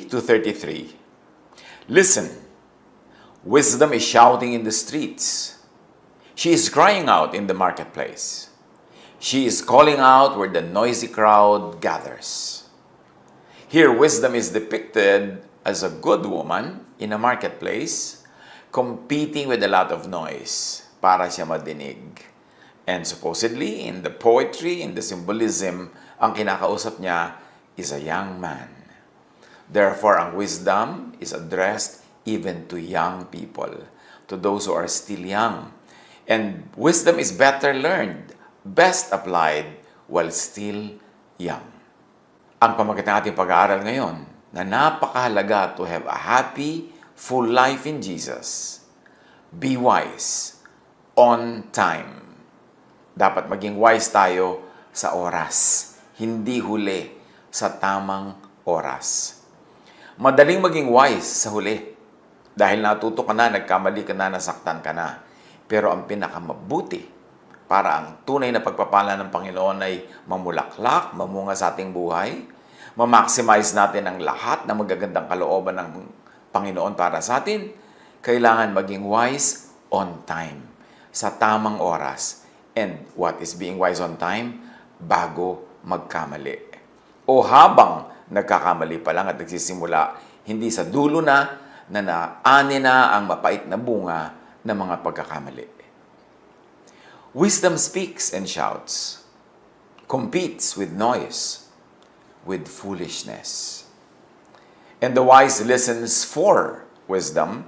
to 33. Listen, wisdom is shouting in the streets. She is crying out in the marketplace. She is calling out where the noisy crowd gathers. Here, wisdom is depicted as a good woman in a marketplace, competing with a lot of noise para siya madinig. And supposedly, in the poetry, in the symbolism, ang kinakausap niya is a young man. Therefore, ang wisdom is addressed even to young people, to those who are still young. And wisdom is better learned, best applied while still young. Ang pamagat ng ating pag-aaral ngayon, na napakahalaga to have a happy, full life in Jesus. Be wise on time. Dapat maging wise tayo sa oras, hindi huli sa tamang oras. Madaling maging wise sa huli dahil natuto ka na, nagkamali ka na, nasaktan ka na. Pero ang pinakamabuti para ang tunay na pagpapala ng Panginoon ay mamulaklak, mamunga sa ating buhay, ma-maximize natin ang lahat ng magagandang kalooban ng Panginoon para sa atin, kailangan maging wise on time, sa tamang oras. And what is being wise on time? Bago magkamali. O habang nagkakamali pa lang at nagsisimula, hindi sa dulo na naani na ang mapait na bunga ng mga pagkakamali. Wisdom speaks and shouts, competes with noise, with foolishness. And the wise listens for wisdom,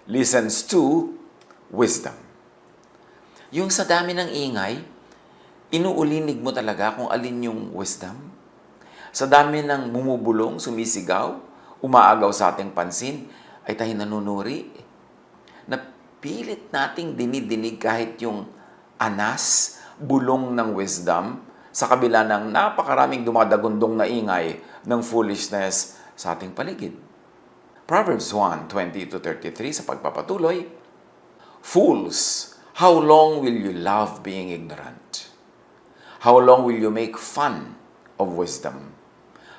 listens to wisdom. Yung sa dami ng ingay, inuulinig mo talaga kung alin yung wisdom. Sa dami ng bumubulong, sumisigaw, umaagaw sa ating pansin, ay tayo nanunuri. Napilit nating dinidinig kahit yung anas, bulong ng wisdom, sa kabila ng napakaraming dumadagundong na ingay ng foolishness sa ating paligid. Proverbs 1:20-33 sa pagpapatuloy, Fools, how long will you love being ignorant? How long will you make fun of wisdom?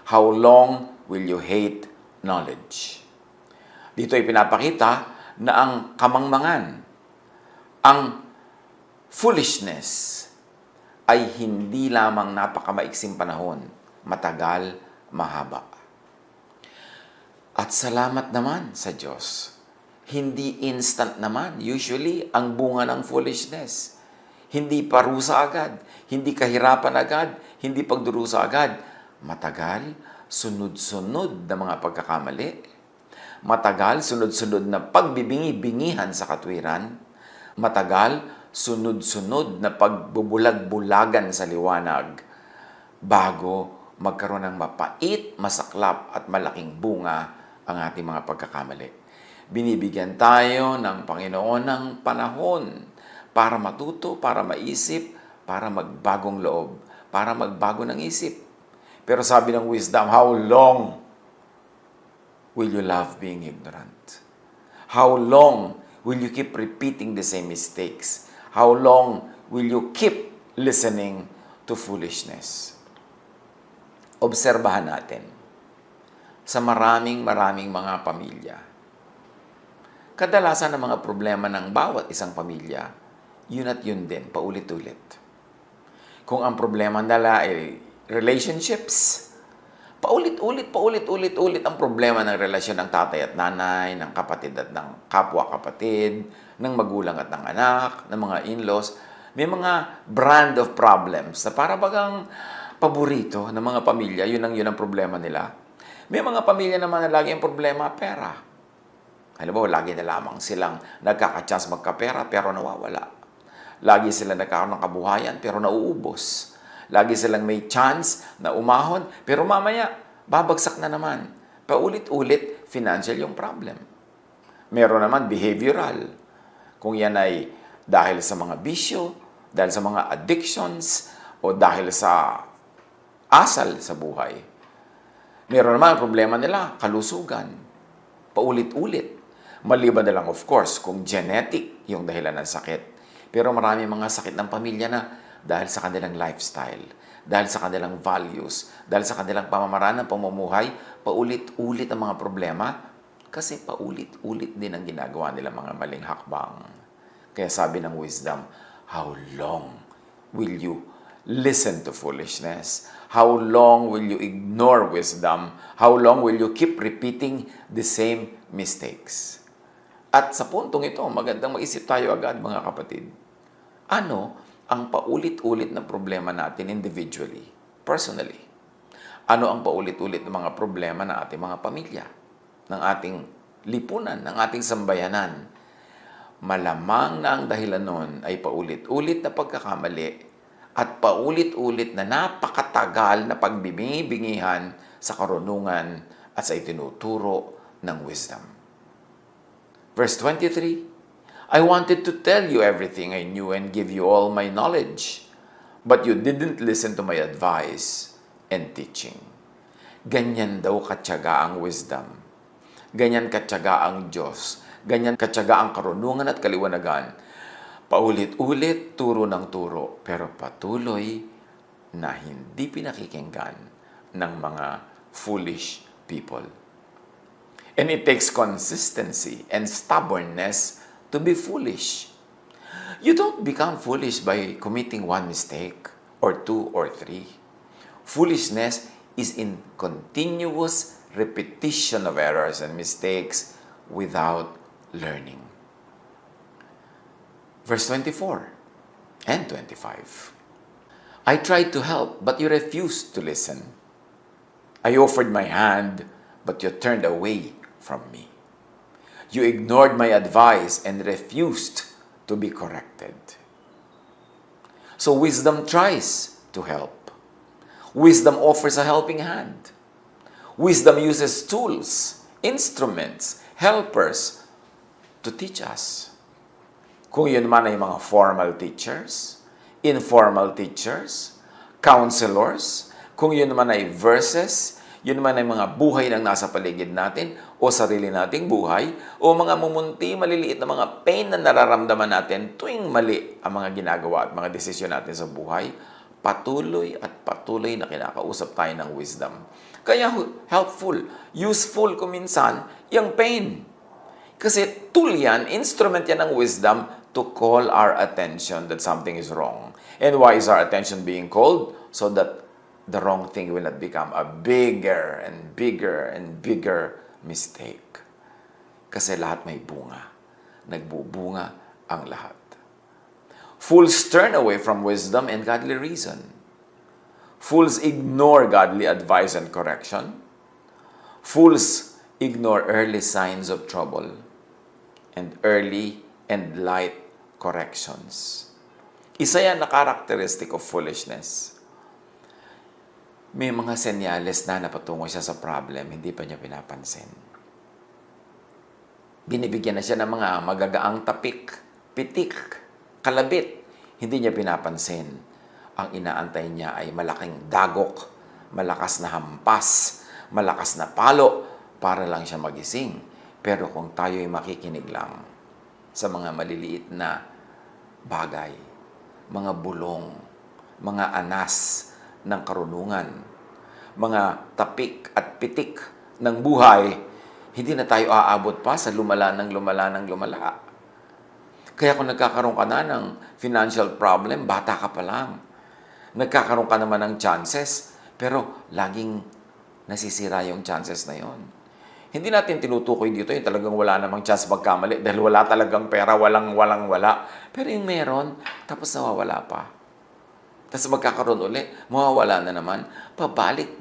How long will you hate knowledge? Dito ay pinapakita na ang kamangmangan, ang foolishness, ay hindi lamang napakamaiksing panahon, matagal, mahaba. At salamat naman sa Diyos. Hindi instant naman. Usually, ang bunga ng foolishness. Hindi parusa agad. Hindi kahirapan agad. Hindi pagdurusa agad. Matagal, sunod-sunod na mga pagkakamali. Matagal, sunod-sunod na pagbibingi-bingihan sa katwiran. Matagal, sunod-sunod na pagbubulag-bulagan sa liwanag bago magkaroon ng mapait, masaklap at malaking bunga ang ating mga pagkakamali. Binibigyan tayo ng Panginoon ng panahon para matuto, para maisip, para magbagong loob, para magbago ng isip. Pero sabi ng wisdom, how long will you love being ignorant? How long will you keep repeating the same mistakes? How long will you keep listening to foolishness? Obserbahan natin sa maraming mga pamilya. Kadalasan ng mga problema ng bawat isang pamilya, yun at yun din, paulit-ulit. Kung ang problema nila ay relationships, paulit-ulit ang problema ng relasyon ng tatay at nanay, ng kapatid at ng kapwa-kapatid, ng magulang at ng anak, ng mga in-laws. May mga brand of problems na para bagang paborito ng mga pamilya, yun ang problema nila. May mga pamilya naman na lagi ang problema, pera. Alam mo, lagi na lamang silang nagkaka-chance magkapera pero nawawala. Lagi silang nagkakaroon ng kabuhayan pero nauubos. Lagi silang may chance na umahon pero mamaya babagsak na naman. Paulit-ulit, financial yung problem. Meron naman behavioral. Kung yan ay dahil sa mga bisyo, dahil sa mga addictions, o dahil sa asal sa buhay. Meron naman ang problema nila, kalusugan. Paulit-ulit. Maliban na lang, of course, kung genetic yung dahilan ng sakit. Pero marami mga sakit ng pamilya na dahil sa kanilang lifestyle, dahil sa kanilang values, dahil sa kanilang pamamaraan ng pamumuhay, paulit-ulit ang mga problema kasi paulit-ulit din ang ginagawa nila mga maling hakbang. Kaya sabi ng wisdom, how long will you listen to foolishness? How long will you ignore wisdom? How long will you keep repeating the same mistakes? At sa puntong ito, magandang mag-isip tayo agad mga kapatid. Ano ang paulit-ulit na problema natin individually, personally? Ano ang paulit-ulit na mga problema ng ating mga pamilya, ng ating lipunan, ng ating sambayanan? Malamang na ang dahilan nun ay paulit-ulit na pagkakamali at paulit-ulit na napakatagal na pagbibingi-bingihan sa karunungan at sa itinuturo ng wisdom. Verse 23, I wanted to tell you everything I knew and give you all my knowledge, but you didn't listen to my advice and teaching. Ganyan daw katyaga ang wisdom. Ganyan katyaga ang Diyos. Ganyan katyaga ang karunungan at kaliwanagan. Paulit-ulit, turo ng turo, pero patuloy na hindi pinakikinggan ng mga foolish people. And it takes consistency and stubbornness to be foolish. You don't become foolish by committing one mistake, or two, or three. Foolishness is in continuous repetition of errors and mistakes without learning. Verse 24 and 25. I tried to help, but you refused to listen. I offered my hand, but you turned away from me. You ignored my advice and refused to be corrected. So wisdom tries to help. Wisdom offers a helping hand. Wisdom uses tools, instruments, helpers to teach us. Kung yun man ay mga formal teachers, informal teachers, counselors, kung yun man ay verses, yun man ay mga buhay ng nasa paligid natin o sarili nating buhay o mga mumunti, maliliit na mga pain na nararamdaman natin tuwing mali ang mga ginagawa at mga desisyon natin sa buhay, patuloy at patuloy na kinakausap tayo ng wisdom. Kaya helpful, useful kuminsan yung pain. Kasi tool yan, instrument yan ng wisdom to call our attention that something is wrong. And why is our attention being called? So that the wrong thing will not become a bigger and bigger and bigger mistake. Kasi lahat may bunga. Nagbubunga ang lahat. Fools turn away from wisdom and godly reason. Fools ignore godly advice and correction. Fools ignore early signs of trouble and early and light corrections. Isa yan na characteristic of foolishness. May mga senyales na napatungo siya sa problem, hindi pa niya pinapansin. Binibigyan na siya ng mga magagaang tapik, pitik, kalabit. Hindi niya pinapansin. Ang inaantay niya ay malaking dagok, malakas na hampas, malakas na palo para lang siya magising. Pero kung tayo ay makikinig lang sa mga maliliit na bagay, mga bulong, mga anas ng karunungan, mga tapik at pitik ng buhay, hindi na tayo aabot pa sa lumala ng lumala. Kaya kung nagkakaroon ka na ng financial problem, bata ka pa lang. Nagkakaroon ka naman ng chances, pero laging nasisira yung chances na yon. Hindi natin tinutukoy dito yung talagang wala namang chance magkamali dahil wala talagang pera, wala. Pero yung meron, tapos nawawala pa. Tapos magkakaroon uli, mawawala na naman. Pabalik,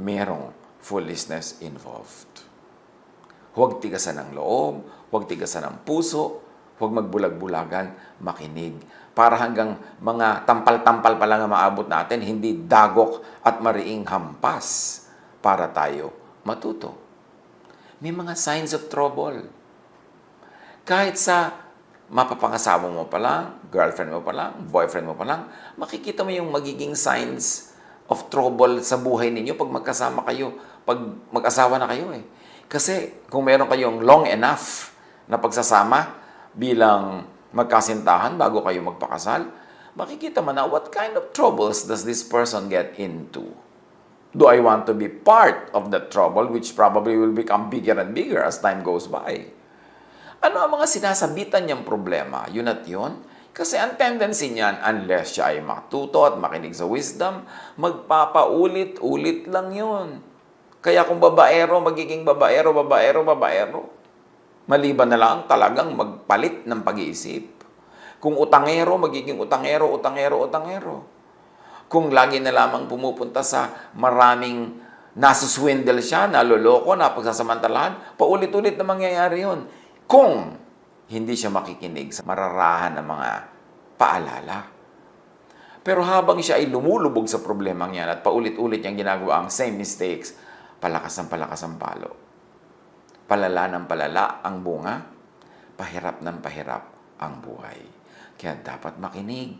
merong foolishness involved. Huwag tigasan ng loob, huwag tigasan ng puso, huwag magbulag-bulagan, makinig. Para hanggang mga tampal-tampal pa lang ang maabot natin, hindi dagok at mariing hampas para tayo matuto. May mga signs of trouble. Kahit sa mapapangasawa mo pa lang, girlfriend mo pa lang, boyfriend mo pa lang, makikita mo yung magiging signs of trouble sa buhay ninyo pag magkasama kayo, pag mag-asawa na kayo eh. Kasi kung meron kayong long enough na pagsasama bilang magkasintahan bago kayo magpakasal, makikita mo na what kind of troubles does this person get into. Do I want to be part of that trouble, which probably will become bigger and bigger as time goes by? Ano ang mga sinasabitan niyang problema? Yun at yun. Kasi ang tendency niyan, unless siya ay matuto at makinig sa wisdom, magpapaulit-ulit lang yun. Kaya kung babaero, magiging babaero. Maliban na lang talagang magpalit ng pag-iisip. Kung utangero, magiging utangero. Kung lagi na lamang pumupunta sa maraming nasuswindle siya, naloloko, napagsasamantalahan, paulit-ulit na mangyayari yun. Kung hindi siya makikinig sa mararahan ng mga paalala. Pero habang siya ay lumulubog sa problemang yan at paulit-ulit niyang ginagawa ang same mistakes, palakas ang palo. Palala ng palala ang bunga, pahirap ng pahirap ang buhay. Kaya dapat makinig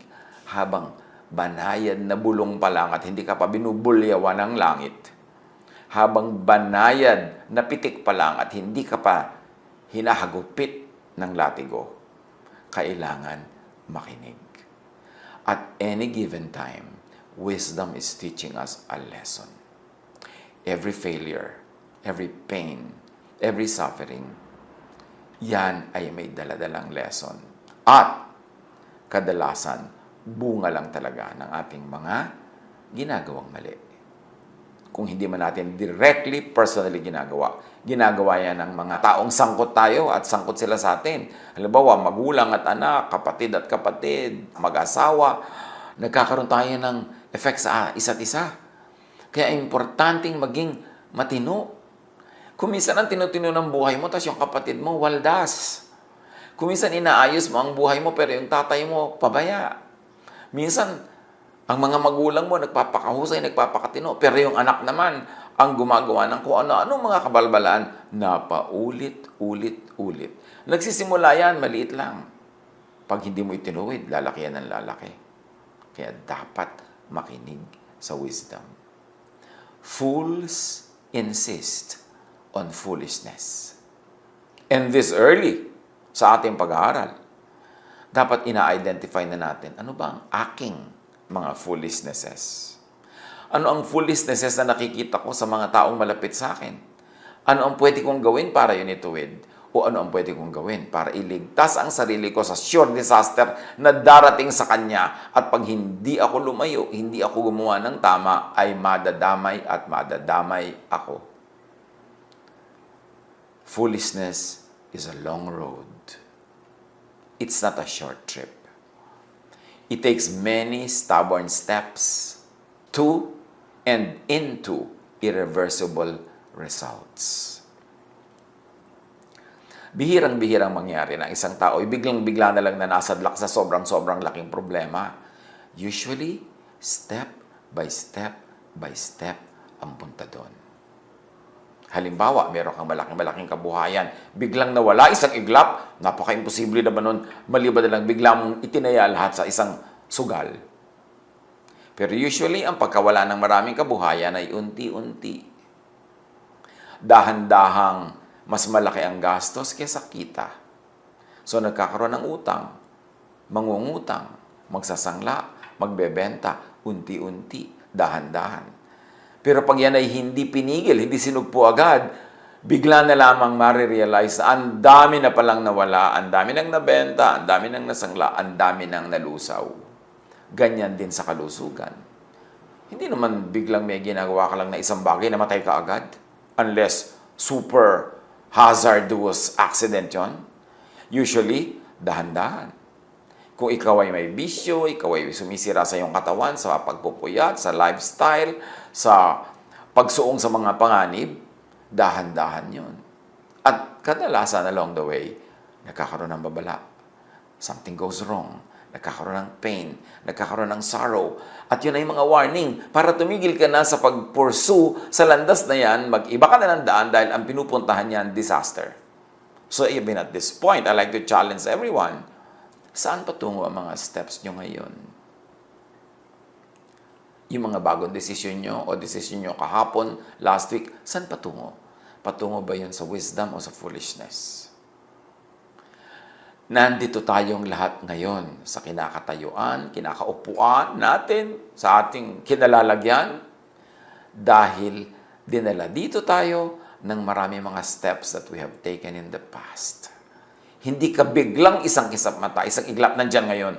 habang banayad na bulong pa lang at hindi ka pa binubulyawan ng langit. Habang banayad na pitik pa lang at hindi ka pa hinahagupit ng latigo, kailangan makinig. At any given time, wisdom is teaching us a lesson. Every failure, every pain, every suffering, yan ay may daladalang lesson. At kadalasan, bunga lang talaga ng ating mga ginagawang mali. Kung hindi man natin directly, personally ginagawa yan ng mga taong sangkot tayo at sangkot sila sa atin. Halimbawa, magulang at anak, kapatid at kapatid, mag-asawa, nagkakaroon tayo ng effect sa isa't isa. Kaya importanteng maging matino. Kung minsan ang tinutino ng buhay mo, tapos yung kapatid mo, waldas. Kung minsan inaayos mo ang buhay mo, pero yung tatay mo, pabaya. Minsan, ang mga magulang mo nagpapakahusay, nagpapakatino, pero yung anak naman ang gumagawa ng kung ano-ano mga kabalbalaan na paulit-ulit. Nagsisimula yan, maliit lang. Pag hindi mo itinuwid, lalaki yan ng lalaki. Kaya dapat makinig sa wisdom. Fools insist on foolishness. And this early sa ating pag-aaral, dapat ina-identify na natin, ano ba ang aking mga foolishnesses? Ano ang foolishnesses na nakikita ko sa mga taong malapit sa akin? Ano ang pwede kong gawin para yun ituwid? O ano ang pwede kong gawin para iligtas ang sarili ko sa sure disaster na darating sa kanya? At pag hindi ako lumayo, hindi ako gumawa ng tama, ay madadamay at madadamay ako. Foolishness is a long road. It's not a short trip. It takes many stubborn steps to and into irreversible results. Bihirang-bihirang mangyari na isang tao ay biglang-bigla na lang na nasadlak sa sobrang-sobrang laking problema. Usually, step by step ang punta doon. Halimbawa, meron kang malaking kabuhayan, biglang nawala, isang iglap, napaka-imposible naman nun, maliban na lang bigla mong itinaya lahat sa isang sugal. Pero usually, ang pagkawala ng maraming kabuhayan ay unti-unti. Dahan-dahang mas malaki ang gastos kaysa kita. So, nagkakaroon ng utang, mangungutang, magsasangla, magbebenta, unti-unti, dahan-dahan. Pero pag yan ay hindi pinigil, hindi sinugpo agad, bigla na lamang marirealize na ang dami na palang nawala, ang dami nang nabenta, ang dami nang nasangla, ang dami nang nalusaw. Ganyan din sa kalusugan. Hindi naman biglang may ginagawa ka lang na isang bagay, namatay ka agad. Unless super hazardous accident yon. Usually, dahan-dahan. Kung ikaw ay may bisyo, ikaw ay sumisira sa iyong katawan, sa pagpupuyat, sa lifestyle, sa pagsuong sa mga panganib, dahan-dahan yun. At kadalasan along the way, nagkakaroon ng babala. Something goes wrong. Nagkakaroon ng pain. Nagkakaroon ng sorrow. At yun ay mga warning para tumigil ka na sa pag-pursue sa landas na yan, mag-iba ka na ng daan dahil ang pinupuntahan niyan, disaster. So even at this point, I like to challenge everyone, saan patungo ang mga steps nyo ngayon? Yung mga bagong desisyon nyo o desisyon nyo kahapon, last week, saan patungo? Patungo ba yun sa wisdom o sa foolishness? Nandito tayong lahat ngayon sa kinakatayuan, kinakaupuan natin, sa ating kinalalagyan dahil dinala dito tayo ng marami mga steps that we have taken in the past. Hindi ka biglang isang kisap mata, isang iglap nandyan ngayon.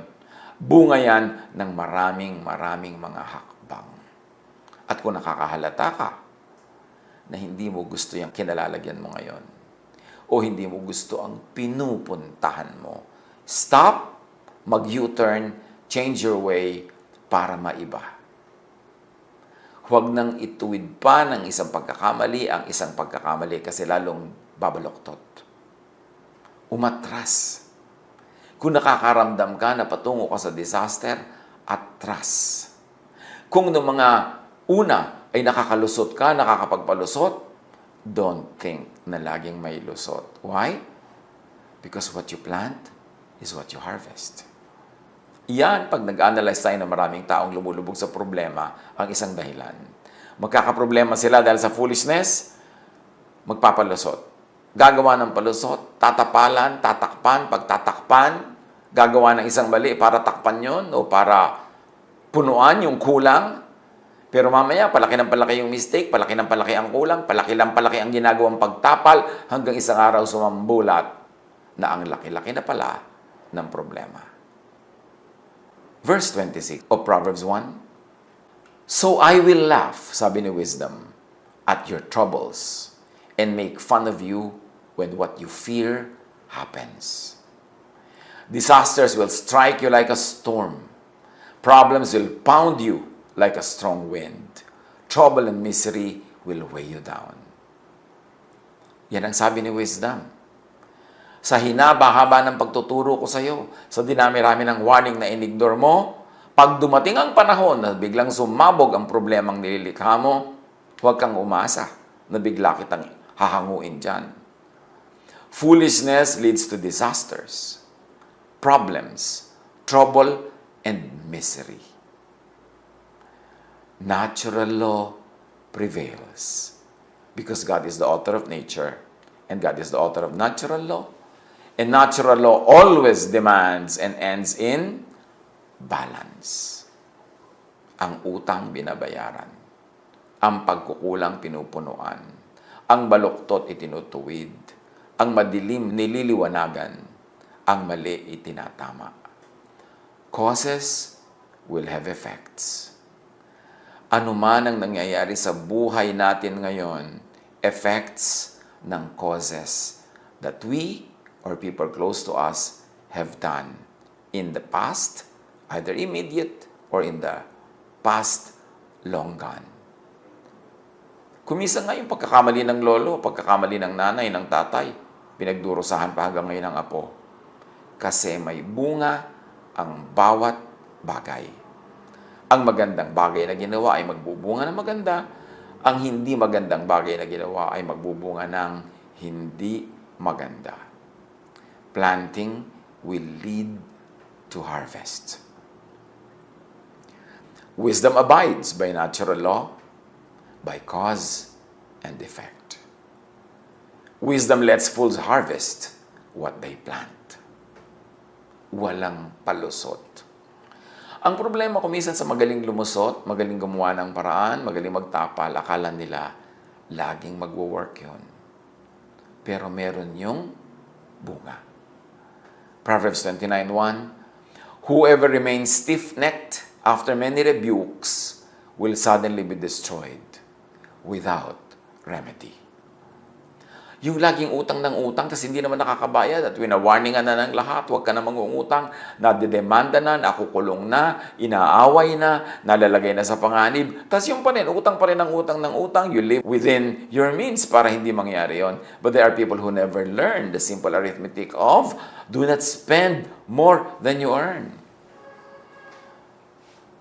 Bunga yan ng maraming mga hakbang. At kung nakakahalata ka na hindi mo gusto yung kinalalagyan mo ngayon, o hindi mo gusto ang pinupuntahan mo, stop, mag-U-turn, change your way para maiba. Huwag nang ituwid pa ng isang pagkakamali ang isang pagkakamali kasi lalong babaloktot. Umatras. Kung nakakaramdam ka na patungo ka sa disaster, atras. Kung noong mga una ay nakakalusot ka, nakakapagpalusot, don't think na laging may lusot. Why? Because what you plant is what you harvest. Yan, pag nag-analyze tayo ng maraming taong lumulubog sa problema, ang isang dahilan. Magkakaproblema sila dahil sa foolishness, magpapalusot. Gagawa ng palusot, tatapalan, tatakpan, pagtatakpan, gagawa ng isang mali para takpan yon o para punuan yung kulang. Pero mamaya, palaki ng palaki yung mistake, palaki ng palaki ang kulang, palaki ng palaki ang ginagawang pagtapal, hanggang isang araw sumambulat na ang laki-laki na pala ng problema. Verse 26 of Proverbs 1, "So I will laugh," sabi ni Wisdom, "at your troubles, and make fun of you when what you fear happens. Disasters will strike you like a storm. Problems will pound you like a strong wind. Trouble and misery will weigh you down." Yan ang sabi ni Wisdom. Sa hinaba-haba ng pagtuturo ko sa iyo, sa dinami-rami ng warning na inignore mo, pag dumating ang panahon na biglang sumabog ang problemang nililikha mo, huwag kang umasa na bigla kitang hahanguin dyan. Foolishness leads to disasters, problems, trouble, and misery. Natural law prevails because God is the author of nature and God is the author of natural law. And natural law always demands and ends in balance. Ang utang binabayaran, ang pagkukulang pinupunuan, ang baluktot itinutuwid, ang madilim nililiwanagan, ang mali itinatama. Causes will have effects. Ano man ang nangyayari sa buhay natin ngayon, effects ng causes that we or people close to us have done in the past, either immediate or in the past long gone. Kumisa nga yung pagkakamali ng lolo, pagkakamali ng nanay, ng tatay, pinagdurusahan pa hanggang ngayon ng apo. Kasi may bunga ang bawat bagay. Ang magandang bagay na ginawa ay magbubunga ng maganda. Ang hindi magandang bagay na ginawa ay magbubunga ng hindi maganda. Planting will lead to harvest. Wisdom abides by natural law, by cause and effect. Wisdom lets fools harvest what they plant. Walang palusot. Ang problema kumisan sa magaling lumusot, magaling gumawa ng paraan, magaling magtapal, akala nila laging magwo-work yun. Pero meron yung bunga. Proverbs 29:1, "Whoever remains stiff-necked after many rebukes will suddenly be destroyed without remedy." Yung laging utang ng utang, kasi hindi naman nakakabayad at winawarningan na ng lahat, huwag ka na mangungutang, nadedemanda na, nakukulong na, inaaway na, nalalagay na sa panganib. Tapos yung pa rin, utang pa rin ng utang, you live within your means para hindi mangyari yon. But there are people who never learn the simple arithmetic of do not spend more than you earn.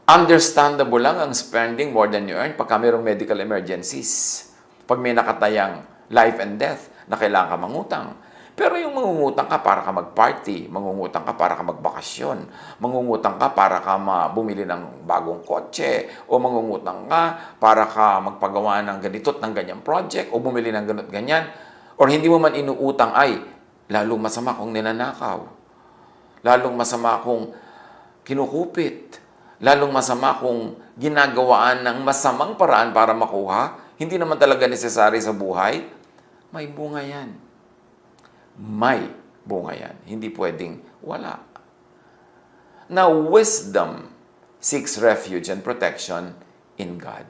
Understandable lang ang spending more than you earn pagka mayroong medical emergencies. Pag may nakatayang life and death, na kailangan ka mangutang. Pero yung mangungutang ka para ka mag-party, mangungutang ka para ka magbakasyon, mangungutang ka para ka bumili ng bagong kotse, o mangungutang ka para ka magpagawa ng ganito't ng ganyang project, o bumili ng ganito't ganyan, or hindi mo man inuutang ay, lalo masama kung ninanakaw. lalong masama kung kinukupit, lalong masama kung ginagawaan ng masamang paraan para makuha, hindi naman talaga necessary sa buhay, may bunga yan. May bunga yan. Hindi pwedeng wala. Now, wisdom seeks refuge and protection in God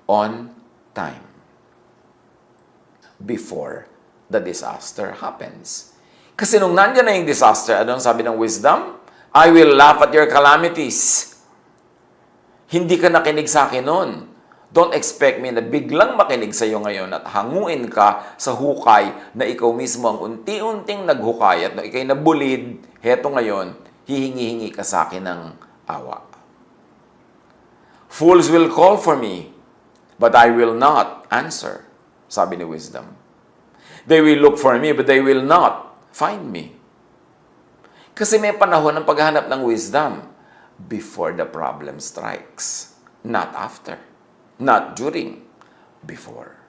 on time before the disaster happens. Kasi nung nandyan na yung disaster, anong sabi ng wisdom? I will laugh at your calamities. Hindi ka nakinig sa akin noon. Don't expect me na biglang makinig sa iyo ngayon at hanguin ka sa hukay na ikaw mismo ang unti-unting naghukay at ikay nabulid, heto ngayon, hihingi-hingi ka sa akin ng awa. Fools will call for me, but I will not answer, sabi ni wisdom. They will look for me, but they will not find me. Kasi may panahon ng paghahanap ng wisdom before the problem strikes, not after. Not during, before.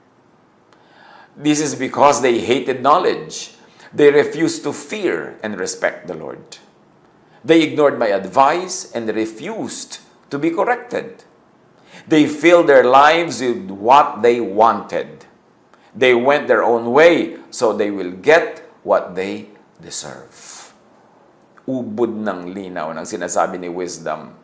This is because they hated knowledge. They refused to fear and respect the Lord. They ignored my advice and refused to be corrected. They filled their lives with what they wanted. They went their own way, so they will get what they deserve. Ubod ng linaw ng sinasabi ni wisdom.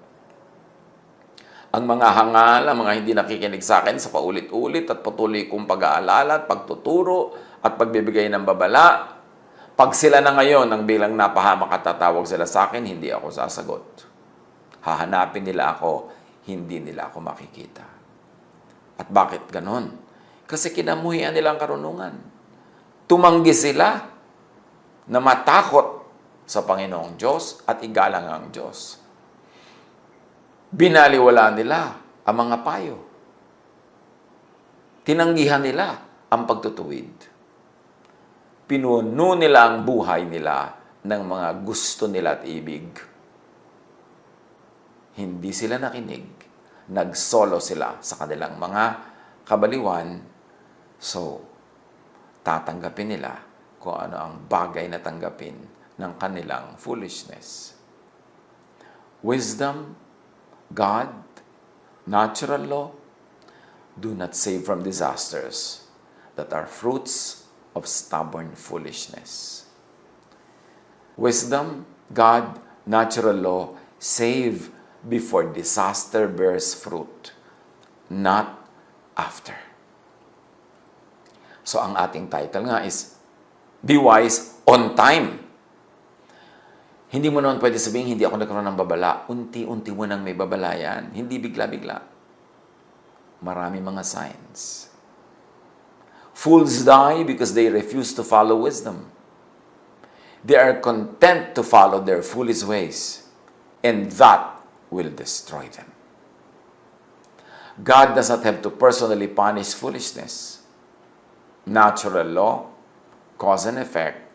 Ang mga hangal, ang mga hindi nakikinig sa akin sa paulit-ulit at patuloy kong pag-aalala at pagtuturo at pagbibigay ng babala, pag sila na ngayon ang bilang napahamak at tatawag sila sa akin, hindi ako sasagot. Hahanapin nila ako, hindi nila ako makikita. At bakit ganon? Kasi kinamuhian nilang karunungan. Tumanggi sila na matakot sa Panginoong Diyos at igalang ang Diyos. Binaliwala nila ang mga payo. Tinanggihan nila ang pagtutuwid. Pinuno nila ang buhay nila ng mga gusto nila at ibig. Hindi sila nakinig. Nagsolo sila sa kanilang mga kabaliwan. So, tatanggapin nila kung ano ang bagay na tanggapin ng kanilang foolishness. Wisdom, God, natural law, do not save from disasters that are fruits of stubborn foolishness. Wisdom, God, natural law, save before disaster bears fruit, not after. So ang ating title nga is, Be Wise on Time. Hindi mo naman pwede sabihin, hindi ako nagkaroon ng babala. Unti-unti mo nang may babala yan. Hindi bigla-bigla. Marami mga signs. Fools die because they refuse to follow wisdom. They are content to follow their foolish ways, and that will destroy them. God does not have to personally punish foolishness. Natural law, cause and effect,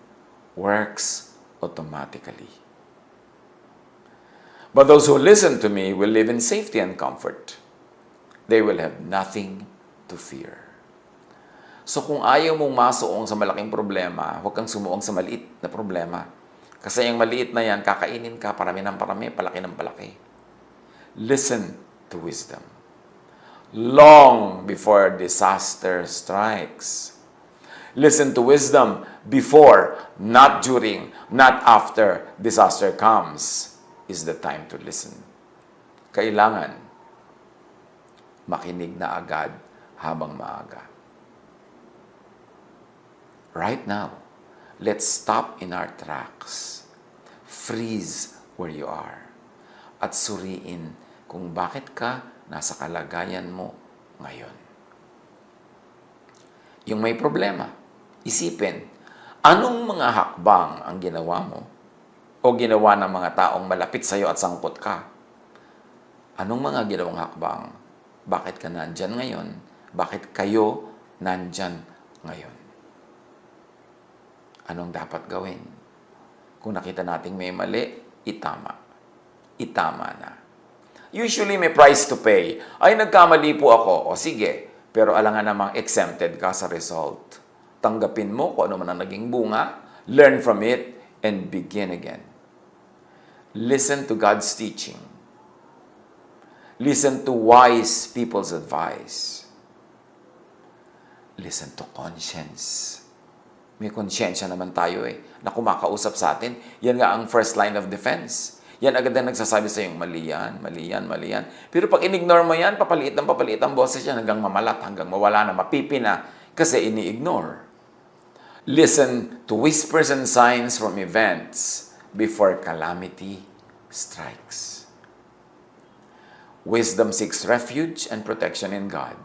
works automatically. But those who listen to me will live in safety and comfort. They will have nothing to fear. So kung ayaw mong masuong sa malaking problema, huwag kang sumuong sa maliit na problema. Kasi yung maliit na yan, kakainin ka, parami ng parami, palaki ng palaki. Listen to wisdom. Long before disaster strikes. Listen to wisdom before, not during, not after disaster comes. Is the time to listen. Kailangan makinig na agad habang maaga. Right now, let's stop in our tracks. Freeze where you are. At suriin kung bakit ka nasa kalagayan mo ngayon. Yung may problema, isipin, anong mga hakbang ang ginawa mo o ginawa ng mga taong malapit sa iyo at sangkot ka? Anong mga ginawang hakbang? Bakit ka nandyan ngayon? Bakit kayo nandyan ngayon? Anong dapat gawin? Kung nakita nating may mali, itama. Itama na. Usually may price to pay. Ay, nagkamali po ako. O sige, pero alangan namang exempted ka sa result. Tanggapin mo kung ano man ang naging bunga, learn from it, and begin again. Listen to God's teaching. Listen to wise people's advice. Listen to conscience. May konsyensya naman tayo na kumakausap sa atin. Yan nga ang first line of defense. Yan agad na nagsasabi sa iyong mali yan, mali yan, mali yan. Pero pag in-ignore mo yan, papalit ang boses yan hanggang mamalat, hanggang mawala na, mapipi na, kasi ini-ignore. Listen to whispers and signs from events before calamity strikes. Wisdom seeks refuge and protection in God,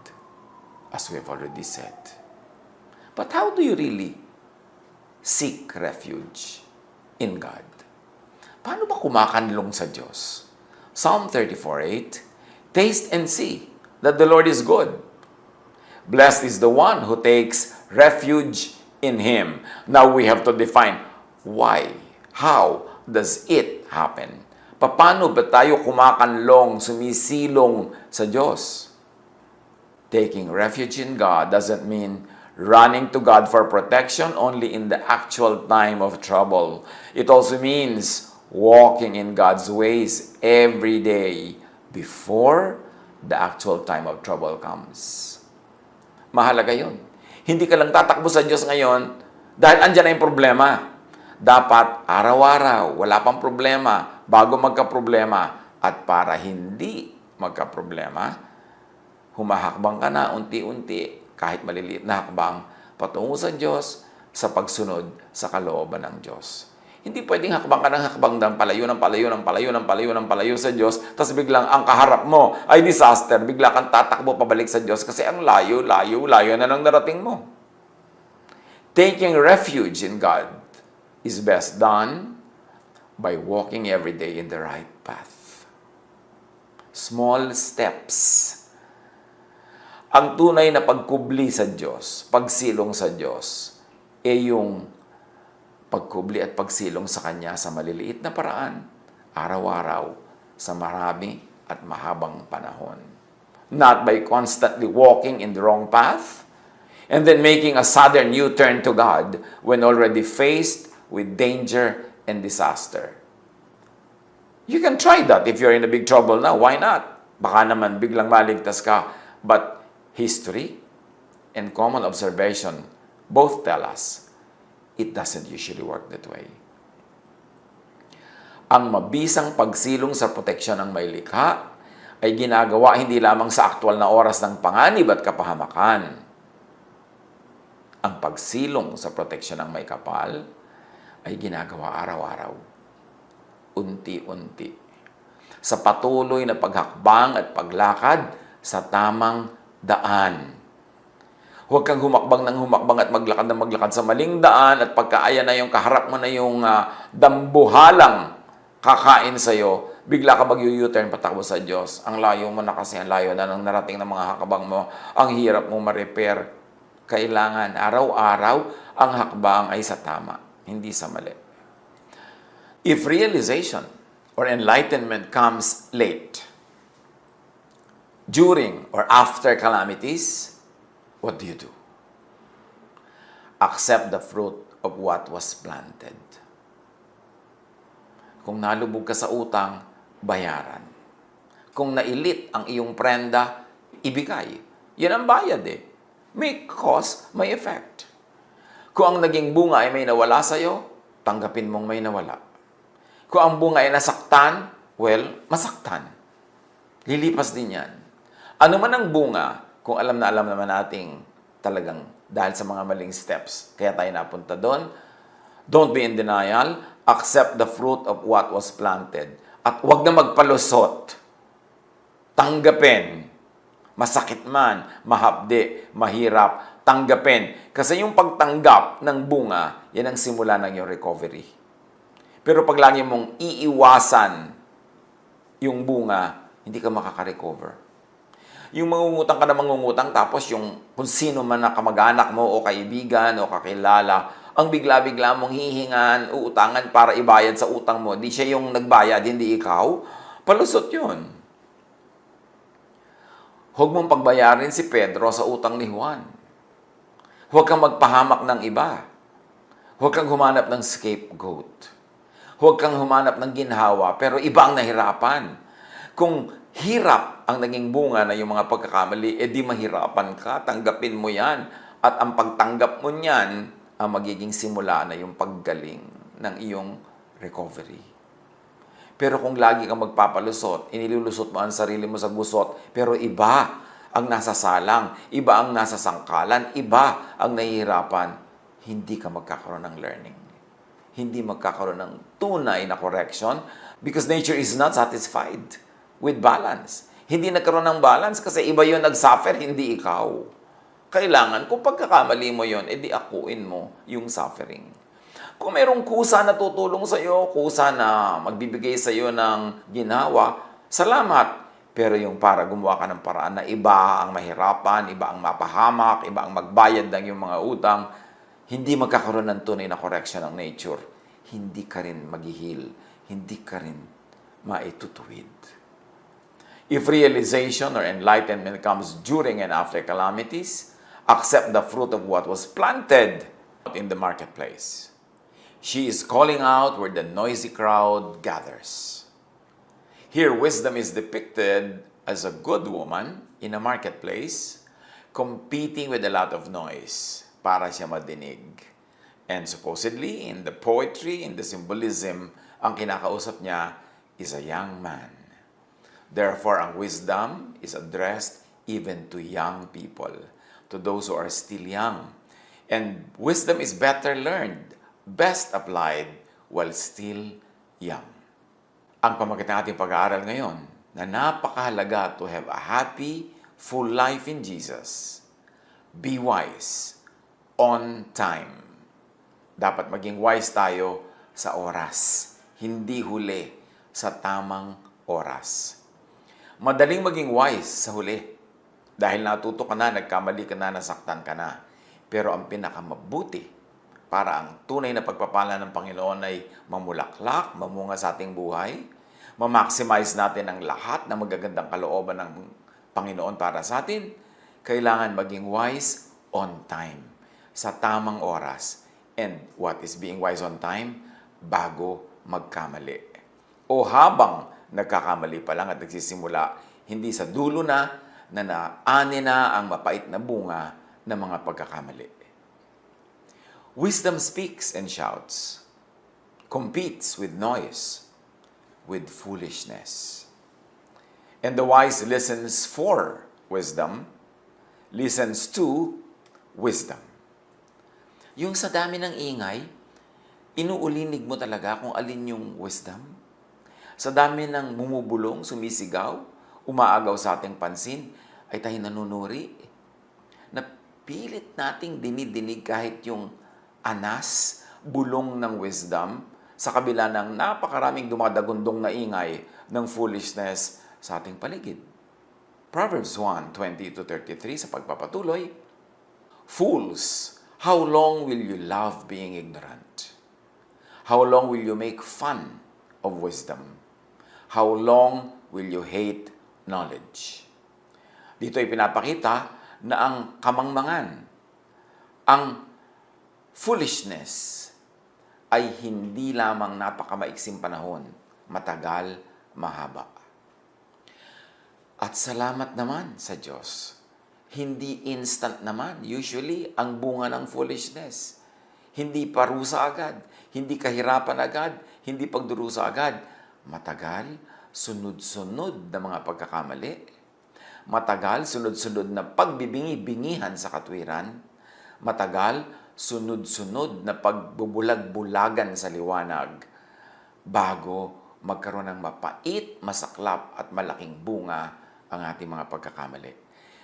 as we have already said. But how do you really seek refuge in God? Paano ba kumakanlong sa Diyos? Psalm 34:8, taste and see that the Lord is good. Blessed is the one who takes refuge in Him. Now we have to define why. How does it happen? Paano ba tayo kumakanlong, sumisilong sa Diyos? Taking refuge in God doesn't mean running to God for protection only in the actual time of trouble. It also means walking in God's ways every day before the actual time of trouble comes. Mahalaga yun. Hindi ka lang tatakbo sa Diyos ngayon dahil andyan na yung problema. Dapat araw-araw, wala pang problema, bago magka-problema. At para hindi magka-problema, humahakbang ka na unti-unti, kahit maliliit na hakbang, patungo sa Diyos sa pagsunod sa kalooban ng Diyos. Hindi pwedeng hakbang ka ng hakbang ng palayo sa Diyos, tapos biglang ang kaharap mo ay disaster, bigla kang tatakbo pabalik sa Diyos kasi ang layo na nang narating mo. Taking refuge in God is best done by walking every day in the right path. Small steps. Ang tunay na pagkubli sa Diyos, pagsilong sa Diyos, yung pagkubli at pagsilong sa Kanya sa maliliit na paraan, araw-araw, sa marami at mahabang panahon. Not by constantly walking in the wrong path, and then making a sudden U-turn to God when already faced with danger and disaster. You can try that if you're in a big trouble now. Why not? Baka naman biglang maligtas ka. But history and common observation both tell us it doesn't usually work that way. Ang mabisang pagsilong sa proteksyon ng may likha ay ginagawa hindi lamang sa aktwal na oras ng panganib at kapahamakan. Ang pagsilong sa proteksyon ng may kapal ay ginagawa araw-araw, unti-unti, sa patuloy na paghakbang at paglakad sa tamang daan. Huwag kang humakbang at maglakad sa maling daan at pagkaaya na yung kaharap mo na yung dambuhalang kakain sa'yo, bigla ka mag-U-turn patakbo sa Diyos. Ang layo mo na kasi, ang layo na nang narating ng mga hakbang mo, ang hirap mo ma-repair. Kailangan araw-araw ang hakbang ay sa tama, hindi sa mali. If realization or enlightenment comes late, during or after calamities, what do you do? Accept the fruit of what was planted. Kung nalubog ka sa utang, bayaran. Kung nailit ang iyong prenda, ibigay. Yan ang bayad May cause, may effect. Kung ang naging bunga ay may nawala sa'yo, tanggapin mong may nawala. Kung ang bunga ay nasaktan, well, masaktan. Lilipas din yan. Ano man ang bunga, kung alam naman nating talagang dahil sa mga maling steps, kaya tayo napunta doon, don't be in denial, accept the fruit of what was planted. At huwag na magpalusot. Tanggapin. Masakit man, mahapdi, mahirap, tanggapin. Kasi yung pagtanggap ng bunga, yan ang simula ng iyong recovery. Pero pag lagi mong iiwasan yung bunga, hindi ka makaka-recover. Yung mangungutang ka na mangungutang, tapos yung kung sino man na kamag-anak mo o kaibigan o kakilala, ang bigla-bigla mong hihingan, uutangan para ibayad sa utang mo. Di siya yung nagbayad, hindi ikaw. Palusot yun. Huwag mong pagbayarin si Pedro sa utang ni Juan. Huwag kang magpahamak ng iba. Huwag kang humanap ng scapegoat. Huwag kang humanap ng ginhawa, pero iba ang nahirapan. Kung hirap ang naging bunga na yung mga pagkakamali, di mahirapan ka, tanggapin mo yan. At ang pagtanggap mo niyan, ang magiging simula na yung paggaling ng iyong recovery. Pero kung lagi kang magpapalusot, inilulusot mo ang sarili mo sa gusot, pero iba ang nasasalang, iba ang nasasangkalan, iba ang nahihirapan, hindi ka magkakaroon ng learning. Hindi magkakaroon ng tunay na correction because nature is not satisfied with balance. Hindi nagkaroon ng balance kasi iba yun nag-suffer, hindi ikaw. Kailangan, kung pagkakamali mo yun, edi akuin mo yung suffering. Kung mayroong kusa na tutulong sa iyo, kusa na magbibigay sa iyo ng ginawa, salamat. Pero yung para gumawa ka ng paraan na iba ang mahirapan, iba ang mapahamak, iba ang magbayad ng yung mga utang, hindi magkakaroon ng tunay na correction ng nature. Hindi ka rin maghihil. Hindi ka rin maitutuwid. If realization or enlightenment comes during and after calamities, accept the fruit of what was planted in the marketplace. She is calling out where the noisy crowd gathers. Here, wisdom is depicted as a good woman in a marketplace, competing with a lot of noise para siya madinig. And supposedly, in the poetry, in the symbolism, ang kinakausap niya is a young man. Therefore, ang wisdom is addressed even to young people, to those who are still young. And wisdom is better learned, best applied while still young. Ang pamagitan ating pag-aaral ngayon, na napakahalaga to have a happy, full life in Jesus. Be wise on time. Dapat maging wise tayo sa oras, hindi huli sa tamang oras. Madaling maging wise sa huli dahil natuto ka na, nagkamali ka na, nasaktan ka na. Pero ang pinakamabuti para ang tunay na pagpapala ng Panginoon ay mamulaklak, mamunga sa ating buhay, ma-maximize natin ang lahat ng magagandang kalooban ng Panginoon para sa atin, kailangan maging wise on time, sa tamang oras. And what is being wise on time? Bago magkamali. O habang nagkakamali pa lang at nagsisimula, hindi sa dulo na naani na ang mapait na bunga ng mga pagkakamali. Wisdom speaks and shouts, competes with noise, with foolishness. And the wise listens for wisdom, listens to wisdom. Yung sa dami ng ingay, inuulinig mo talaga kung alin yung wisdom. Sa dami ng bumubulong, sumisigaw, umaagaw sa ating pansin, ay tayo nanunuri. Napilit nating dinidinig kahit yung anas, bulong ng wisdom, sa kabila ng napakaraming dumadagundong na ingay ng foolishness sa ating paligid. Proverbs 1:20-33 sa pagpapatuloy, Fools, how long will you love being ignorant? How long will you make fun of wisdom? How long will you hate knowledge? Dito ay pinapakita na ang kamangmangan, ang foolishness, ay hindi lamang napakamaiksing panahon, matagal, mahaba. At salamat naman sa Diyos. Hindi instant naman. Usually, ang bunga ng foolishness. Hindi parusa agad. Hindi kahirapan agad. Hindi pagdurusa agad. Matagal, sunod-sunod na mga pagkakamali. Matagal, sunod-sunod na pagbibingi-bingihan sa katwiran. Matagal, sunod-sunod na pagbubulag-bulagan sa liwanag bago magkaroon ng mapait, masaklap at malaking bunga ang ating mga pagkakamali.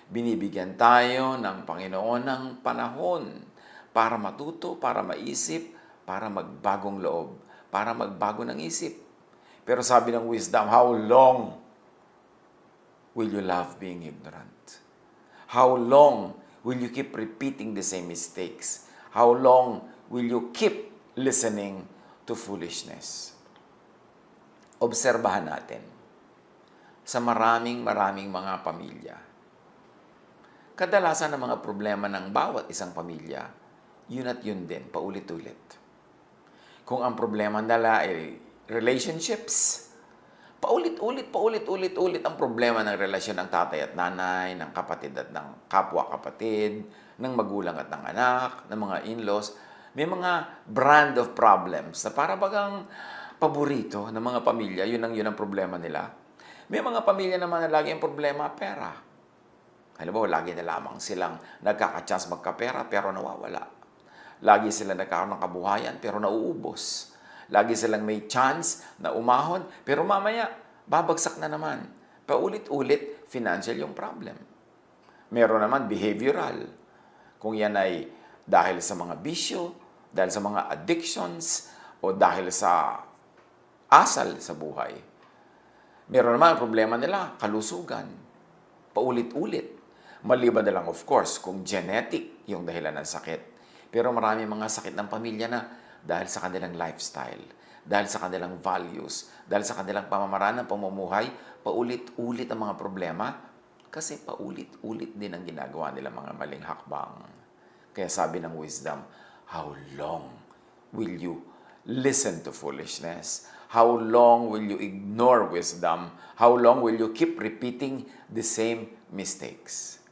Binibigyan tayo ng Panginoon ng panahon para matuto, para maisip, para magbagong loob, para magbago ng isip. Pero sabi ng wisdom, how long will you love being ignorant? How long will you keep repeating the same mistakes? How long will you keep listening to foolishness? Obserbahan natin sa maraming mga pamilya. Kadalasan ng mga problema ng bawat isang pamilya, yun at yun din, paulit-ulit. Kung ang problema nila ay relationships, paulit-ulit ang problema ng relasyon ng tatay at nanay, ng kapatid at ng kapwa-kapatid, ng magulang at ng anak, ng mga in-laws. May mga brand of problems na para bagang paborito ng mga pamilya, yun ang problema nila. May mga pamilya naman na lagi ang problema, pera. Halimbawa, lagi na lamang silang nagkaka-chance magkapera pero nawawala. Lagi silang nagkakaroon ng kabuhayan pero nauubos. Lagi silang may chance na umahon pero mamaya babagsak na naman. Paulit-ulit, financial yung problem. Meron naman behavioral. Kung yan ay dahil sa mga bisyo, dahil sa mga addictions, o dahil sa asal sa buhay. Meron naman ang problema nila, kalusugan. Paulit-ulit. Maliban na lang, of course, kung genetic yung dahilan ng sakit. Pero marami mga sakit ng pamilya na dahil sa kanilang lifestyle, dahil sa kanilang values, dahil sa kanilang pamamaraan ng pamumuhay, paulit-ulit ang mga problema kasi paulit-ulit din ang ginagawa nila mga maling hakbang. Kaya sabi ng wisdom, how long will you listen to foolishness? How long will you ignore wisdom? How long will you keep repeating the same mistakes?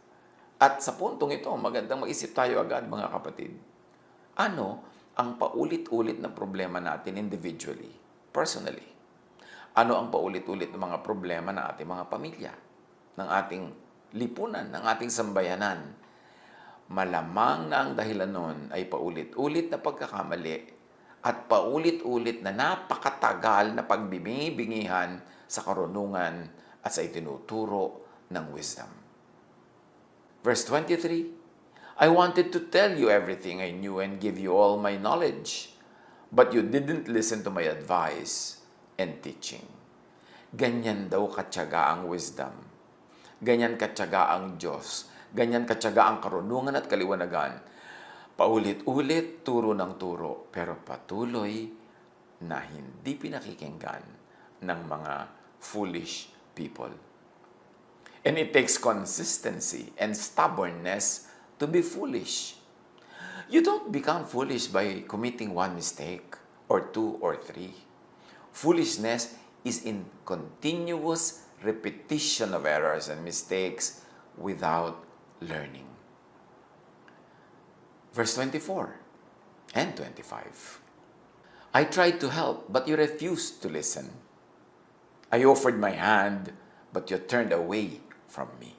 At sa puntong ito, magandang mag-isip tayo agad mga kapatid. Ano ang paulit-ulit na problema natin individually, personally? Ano ang paulit-ulit na mga problema ng ating mga pamilya, ng ating lipunan, ng ating sambayanan? Malamang na ang dahilan nun ay paulit-ulit na pagkakamali at paulit-ulit na napakatagal na pagbibingi-bingihan sa karunungan at sa itinuturo ng wisdom. Verse 23, I wanted to tell you everything I knew and give you all my knowledge, but you didn't listen to my advice and teaching. Ganyan daw katyaga ang wisdom. Ganyan katyaga ang Diyos. Ganyan katyaga ang karunungan at kaliwanagan. Paulit-ulit, turo ng turo, pero patuloy na hindi pinakikinggan ng mga foolish people. And it takes consistency and stubbornness to be foolish. You don't become foolish by committing one mistake, or two, or three. Foolishness is in continuous repetition of errors and mistakes without learning. Verse 24 and 25. I tried to help, but you refused to listen. I offered my hand, but you turned away from me.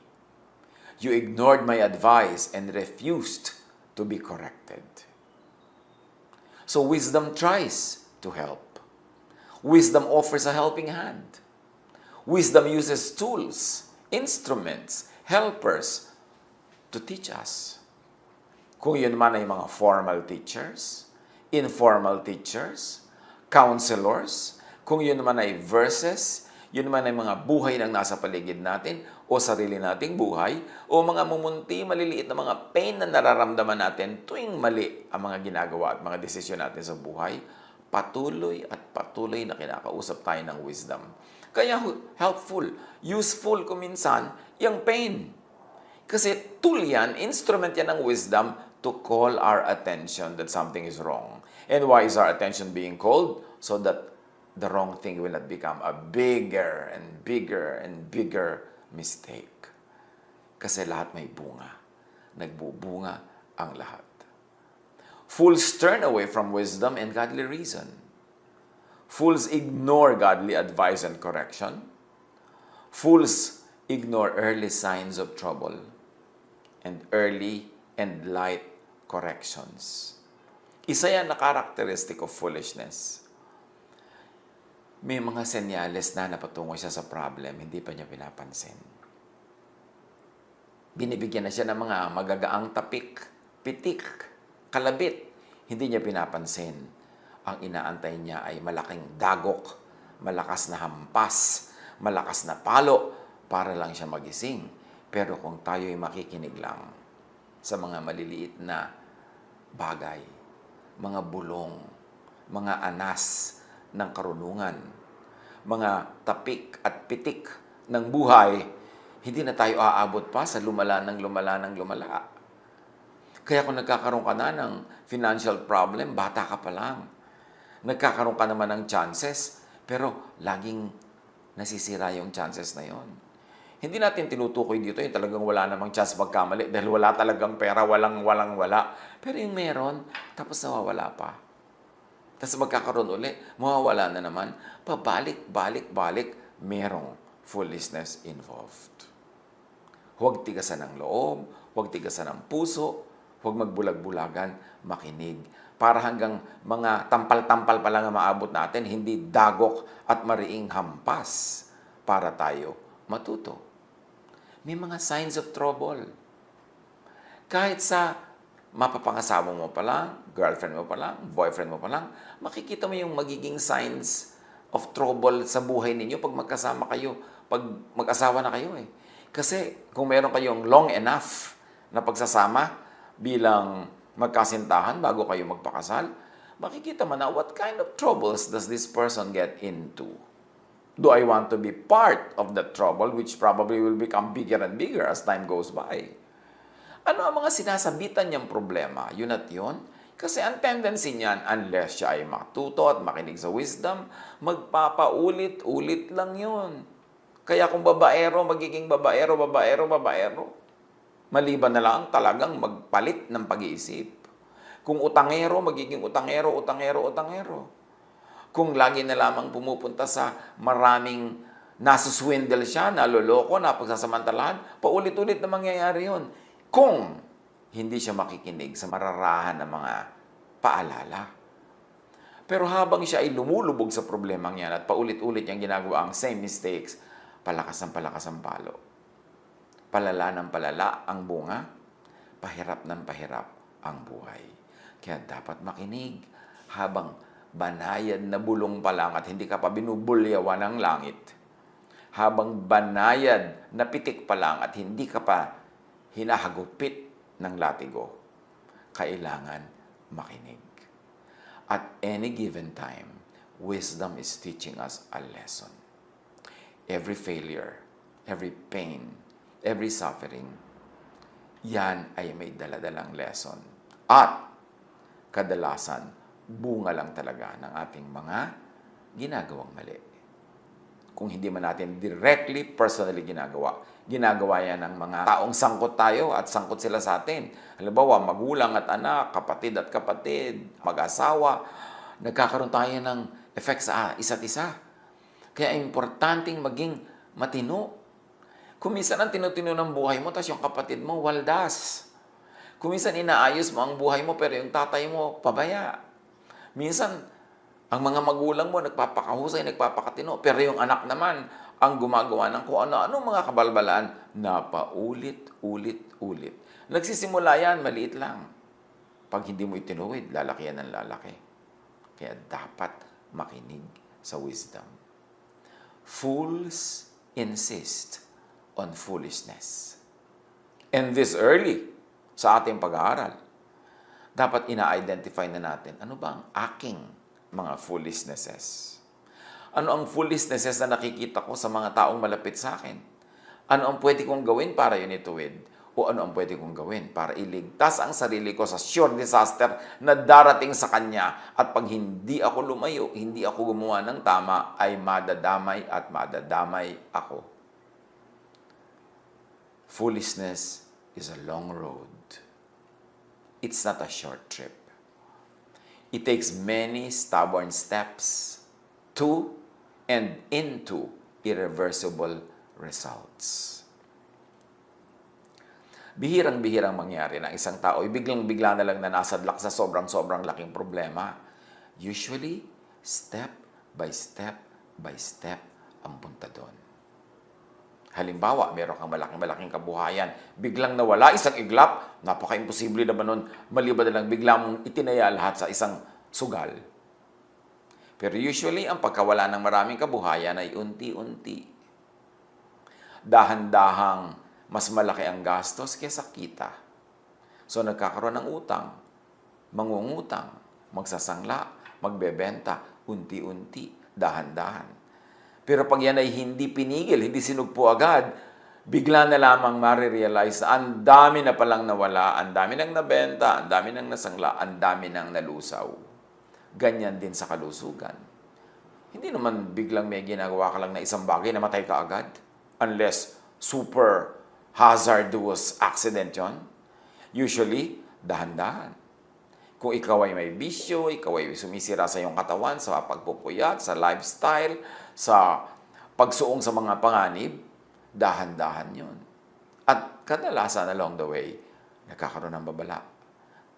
You ignored my advice and refused to be corrected. So wisdom tries to help. Wisdom offers a helping hand. Wisdom uses tools, instruments, helpers to teach us. Kung yun man ay mga formal teachers, informal teachers, counselors, kung yun man ay verses, yun man ay mga buhay ng nasa paligid natin o sarili nating buhay o mga mumunti, maliliit na mga pain na nararamdaman natin tuwing mali ang mga ginagawa at mga desisyon natin sa buhay, patuloy at patuloy na kinakausap tayo ng wisdom. Kaya helpful, useful kuminsan yung pain. Kasi tool yan, instrument yan ng wisdom to call our attention that something is wrong. And why is our attention being called? So that the wrong thing will not become a bigger and bigger and bigger mistake. Kasi lahat may bunga. Nagbubunga ang lahat. Fools turn away from wisdom and godly reason. Fools ignore godly advice and correction. Fools ignore early signs of trouble and early and light corrections. Isa yan na characteristic of foolishness. May mga senyales na napatungo siya sa problem, hindi pa niya pinapansin. Binibigyan na siya ng mga magagaang tapik, pitik, kalabit. Hindi niya pinapansin. Ang inaantay niya ay malaking dagok, malakas na hampas, malakas na palo para lang siya magising. Pero kung tayo ay makikinig lang sa mga maliliit na bagay, mga bulong, mga anas ng karunungan, mga tapik at pitik ng buhay, hindi na tayo aabot pa sa lumala ng lumala. Kaya kung nagkakaroon ka na ng financial problem, bata ka pa lang. Nagkakaroon ka naman ng chances, pero laging nasisira yung chances na yon. Hindi natin tinutukoy dito yung talagang wala namang chance magkamali dahil wala talagang pera, wala. Pero yung meron, tapos nawawala pa. Tapos magkakaroon uli, mawawala na naman. Pabalik, merong foolishness involved. Huwag tigasan ng loob, huwag tigasan ng puso, huwag magbulag-bulagan, makinig. Para hanggang mga tampal-tampal pa lang ang maabot natin, hindi dagok at mariing hampas para tayo matuto. May mga signs of trouble. Kahit sa mapapangasawa mo pa lang, girlfriend mo pa lang, boyfriend mo pa lang, makikita mo yung magiging signs of trouble sa buhay ninyo pag magkasama kayo, pag mag-asawa na kayo eh. Kasi kung meron kayong long enough na pagsasama bilang magkasintahan bago kayo magpakasal, makikita mo na what kind of troubles does this person get into. Do I want to be part of that trouble which probably will become bigger and bigger as time goes by? Ano ang mga sinasabitan niyang problema? Yun at yun. Kasi ang tendency niyan, unless siya ay matuto at makinig sa wisdom, magpapaulit-ulit lang yun. Kaya kung babaero, magiging babaero. Maliban na lang talagang magpalit ng pag-iisip. Kung utangero, magiging utangero. Kung lagi na lamang pumupunta sa maraming nasuswindle siya, naloloko, napagsasamantalahan, paulit-ulit na mangyayari yun. Kung hindi siya makikinig sa mararahan ng mga paalala. Pero habang siya ay lumulubog sa problemang yan at paulit-ulit niyang ginagawa ang same mistakes, palakas ang palo. Palala ng palala ang bunga, pahirap ng pahirap ang buhay. Kaya dapat makinig habang banayad na bulong pa lang at hindi ka pa binubulyawan ng langit. Habang banayad na pitik pa lang at hindi ka pa hinahagupit ng latigo, kailangan makinig. At any given time, wisdom is teaching us a lesson. Every failure, every pain, every suffering, yan ay may daladalang lesson. At kadalasan, bunga lang talaga ng ating mga ginagawang mali. Kung hindi man natin directly, personally ginagawa yan ng mga taong sangkot tayo at sangkot sila sa atin. Halimbawa, magulang at anak, kapatid at kapatid, mag-asawa, nagkakaroon tayo ng effect sa isa't isa. Kaya importanteng maging matino. Kung minsan ang tinutino ng buhay mo, tapos yung kapatid mo, waldas. Kung minsan inaayos mo ang buhay mo, pero yung tatay mo, pabaya. Minsan, ang mga magulang mo, nagpapakahusay, nagpapakatino, pero yung anak naman, ang gumagawa ng kung ano-ano mga kabalbalaan na paulit-ulit. Nagsisimula yan, maliit lang. Pag hindi mo itinuwid, lalaki yan ng lalaki. Kaya dapat makinig sa wisdom. Fools insist on foolishness. And this early sa ating pag-aaral, dapat ina-identify na natin, ano ba ang aking mga foolishnesses? Ano ang foolishnesses na nakikita ko sa mga taong malapit sa akin? Ano ang pwede kong gawin para yun ituwid? O ano ang pwede kong gawin para iligtas ang sarili ko sa sure disaster na darating sa kanya? At pag hindi ako lumayo, hindi ako gumawa ng tama, ay madadamay at madadamay ako. Foolishness is a long road. It's not a short trip. It takes many stubborn steps to and into irreversible results. Bihirang-bihirang mangyari na isang tao ay biglang-bigla na lang na nasadlak sa sobrang-sobrang laking problema. Usually, step by step ang punta doon. Halimbawa, meron kang malaking kabuhayan, biglang nawala, isang iglap, napaka-imposible naman nun, maliban na lang biglang itinaya lahat sa isang sugal. Pero usually, ang pagkawala ng maraming kabuhayan ay unti-unti. Dahan-dahang mas malaki ang gastos kaysa kita. So, nagkakaroon ng utang, mangungutang, magsasangla, magbebenta, unti-unti, dahan-dahan. Pero pag yan ay hindi pinigil, hindi sinugpo agad, bigla na lamang marirealize na ang dami na palang nawala, ang dami nang nabenta, ang dami nang nasangla, ang dami nang nalusaw. ganyan din sa kalusugan. Hindi naman biglang may ginagawa ka lang na isang bagay na matay ka agad. Unless super hazardous accident yon. Usually, dahan-dahan. Kung ikaw ay may bisyo, ikaw ay sumisira sa iyong katawan, sa pagpupuyat, sa lifestyle, sa pagsuong sa mga panganib, dahan-dahan yon. At kadalasan along the way, nagkakaroon ng babala.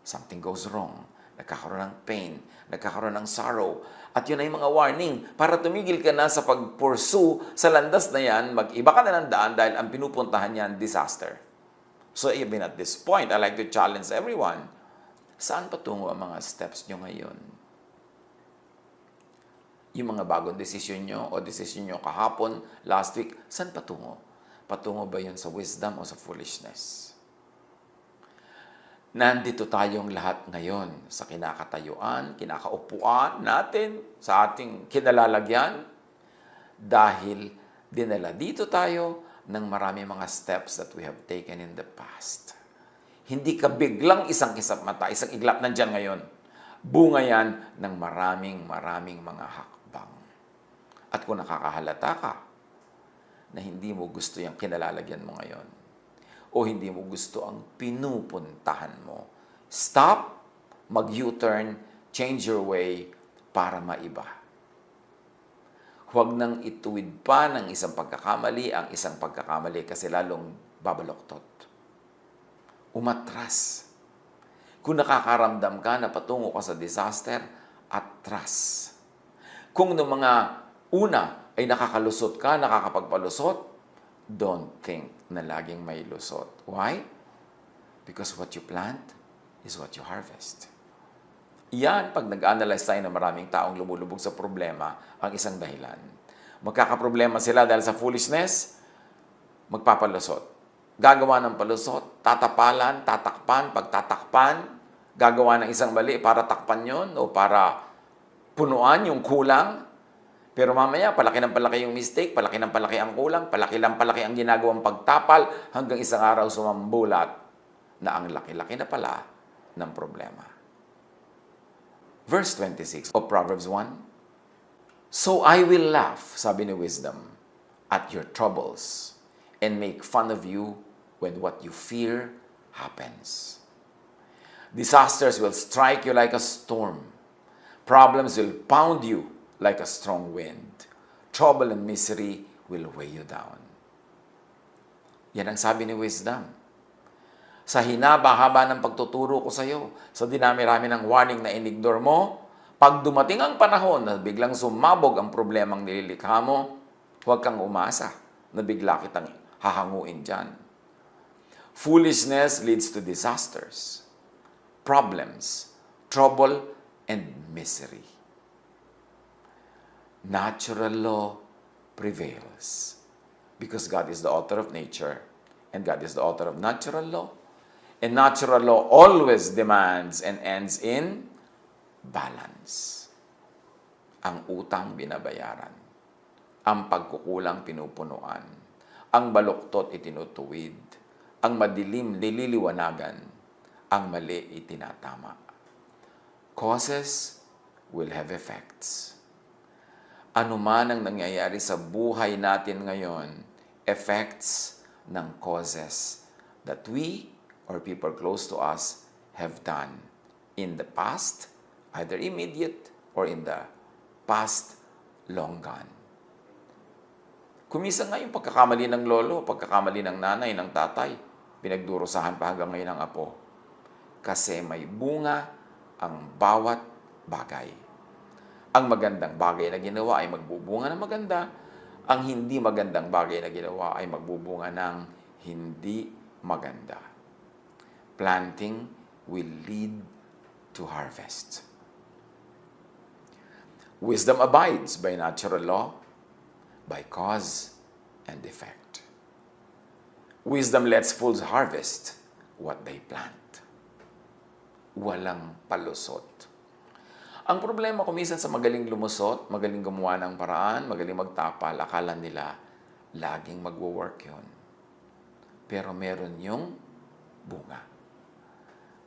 Something goes wrong. Nagkakaroon ng pain. Nagkakaroon ng sorrow. At yun ay mga warning para tumigil ka na sa pag-pursue sa landas na yan, mag-iba ka na ng daan dahil ang pinupuntahan niyan, disaster. So even at this point, I like to challenge everyone, saan patungo ang mga steps nyo ngayon? Yung mga bagong desisyon nyo o desisyon nyo kahapon, last week, saan patungo? Patungo ba yun sa wisdom o sa foolishness? Nandito tayong lahat ngayon sa kinakatayuan, kinakaupuan natin, sa ating kinalalagyan, dahil dinala dito tayo ng marami mga steps that we have taken in the past. Hindi ka biglang isang kisap mata, isang iglap nandyan ngayon. Bunga yan ng maraming mga hakbang. At kung nakakahalata ka na hindi mo gusto yung kinalalagyan mo ngayon, o hindi mo gusto ang pinupuntahan mo, stop, mag-U-turn, change your way para maiba. Huwag nang ituwid pa ng isang pagkakamali ang isang pagkakamali kasi lalong babaloktot. Umatras. Kung nakakaramdam ka na patungo ka sa disaster, atras. Kung noong mga una ay nakakalusot ka, nakakapagpalusot, don't think na laging may lusot. Why? Because what you plant is what you harvest. Yan, pag nag-analyze tayo ng maraming taong lumulubog sa problema, ang isang dahilan. Magkakaproblema sila dahil sa foolishness, magpapalusot. Gagawa ng palusot, tatapalan, tatakpan, pagtatakpan, gagawa ng isang mali para takpan yon o para punuan yung kulang. Pero mamaya, palaki ng palaki yung mistake, palaki ng palaki ang kulang, palaki ng palaki ang ginagawang pagtapal, hanggang isang araw sumambulat na ang laki-laki na pala ng problema. Verse 26 of Proverbs 1, "So I will laugh," sabi ni Wisdom, "at your troubles, and make fun of you when what you fear happens. Disasters will strike you like a storm. Problems will pound you like a strong wind. Trouble and misery will weigh you down." Yan ang sabi ni Wisdom. Sa hinaba-haba ng pagtuturo ko sa iyo, sa dinami-rami ng warning na inignore mo, pag dumating ang panahon na biglang sumabog ang problemang nililikha mo, huwag kang umasa na bigla kitang hahanguin dyan. Foolishness leads to disasters, problems, trouble, and misery. Natural law prevails because God is the author of nature and God is the author of natural law. And natural law always demands and ends in balance. Ang utang binabayaran, ang pagkukulang pinupunuan, ang baluktot itinutuwid, ang madilim nililiwanagan, ang mali itinatama. Causes will have effects. Ano man ang nangyayari sa buhay natin ngayon, effects ng causes that we or people close to us have done in the past, either immediate or in the past long gone. Kumisa nga yung pagkakamali ng lolo, pagkakamali ng nanay, ng tatay, pinagdurusahan pa hanggang ngayon ng apo. Kasi may bunga ang bawat bagay. Ang magandang bagay na ginawa ay magbubunga ng maganda. Ang hindi magandang bagay na ginawa ay magbubunga ng hindi maganda. Planting will lead to harvest. Wisdom abides by natural law, by cause and effect. Wisdom lets fools harvest what they plant. Walang palusot. Ang problema kumisan sa magaling lumusot, magaling gumawa ng paraan, magaling magtapal, akala nila laging magwo-work yun. Pero meron yung bunga.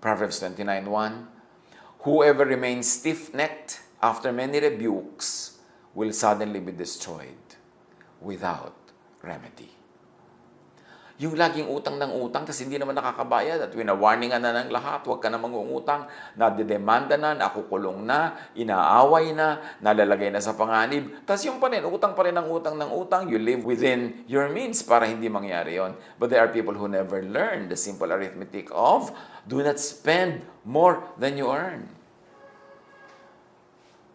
Proverbs 29:1, Whoever remains stiff-necked after many rebukes will suddenly be destroyed without remedy. Yung laging utang ng utang, tapos hindi naman nakakabayad at winawarningan na ng lahat, huwag ka na mangungutang, nadedemanda na, nakukulong na, inaaway na, nalalagay na sa panganib. Tapos yung pa rin, utang pa rin ng utang, you live within your means para hindi mangyari yon. But there are people who never learn the simple arithmetic of do not spend more than you earn.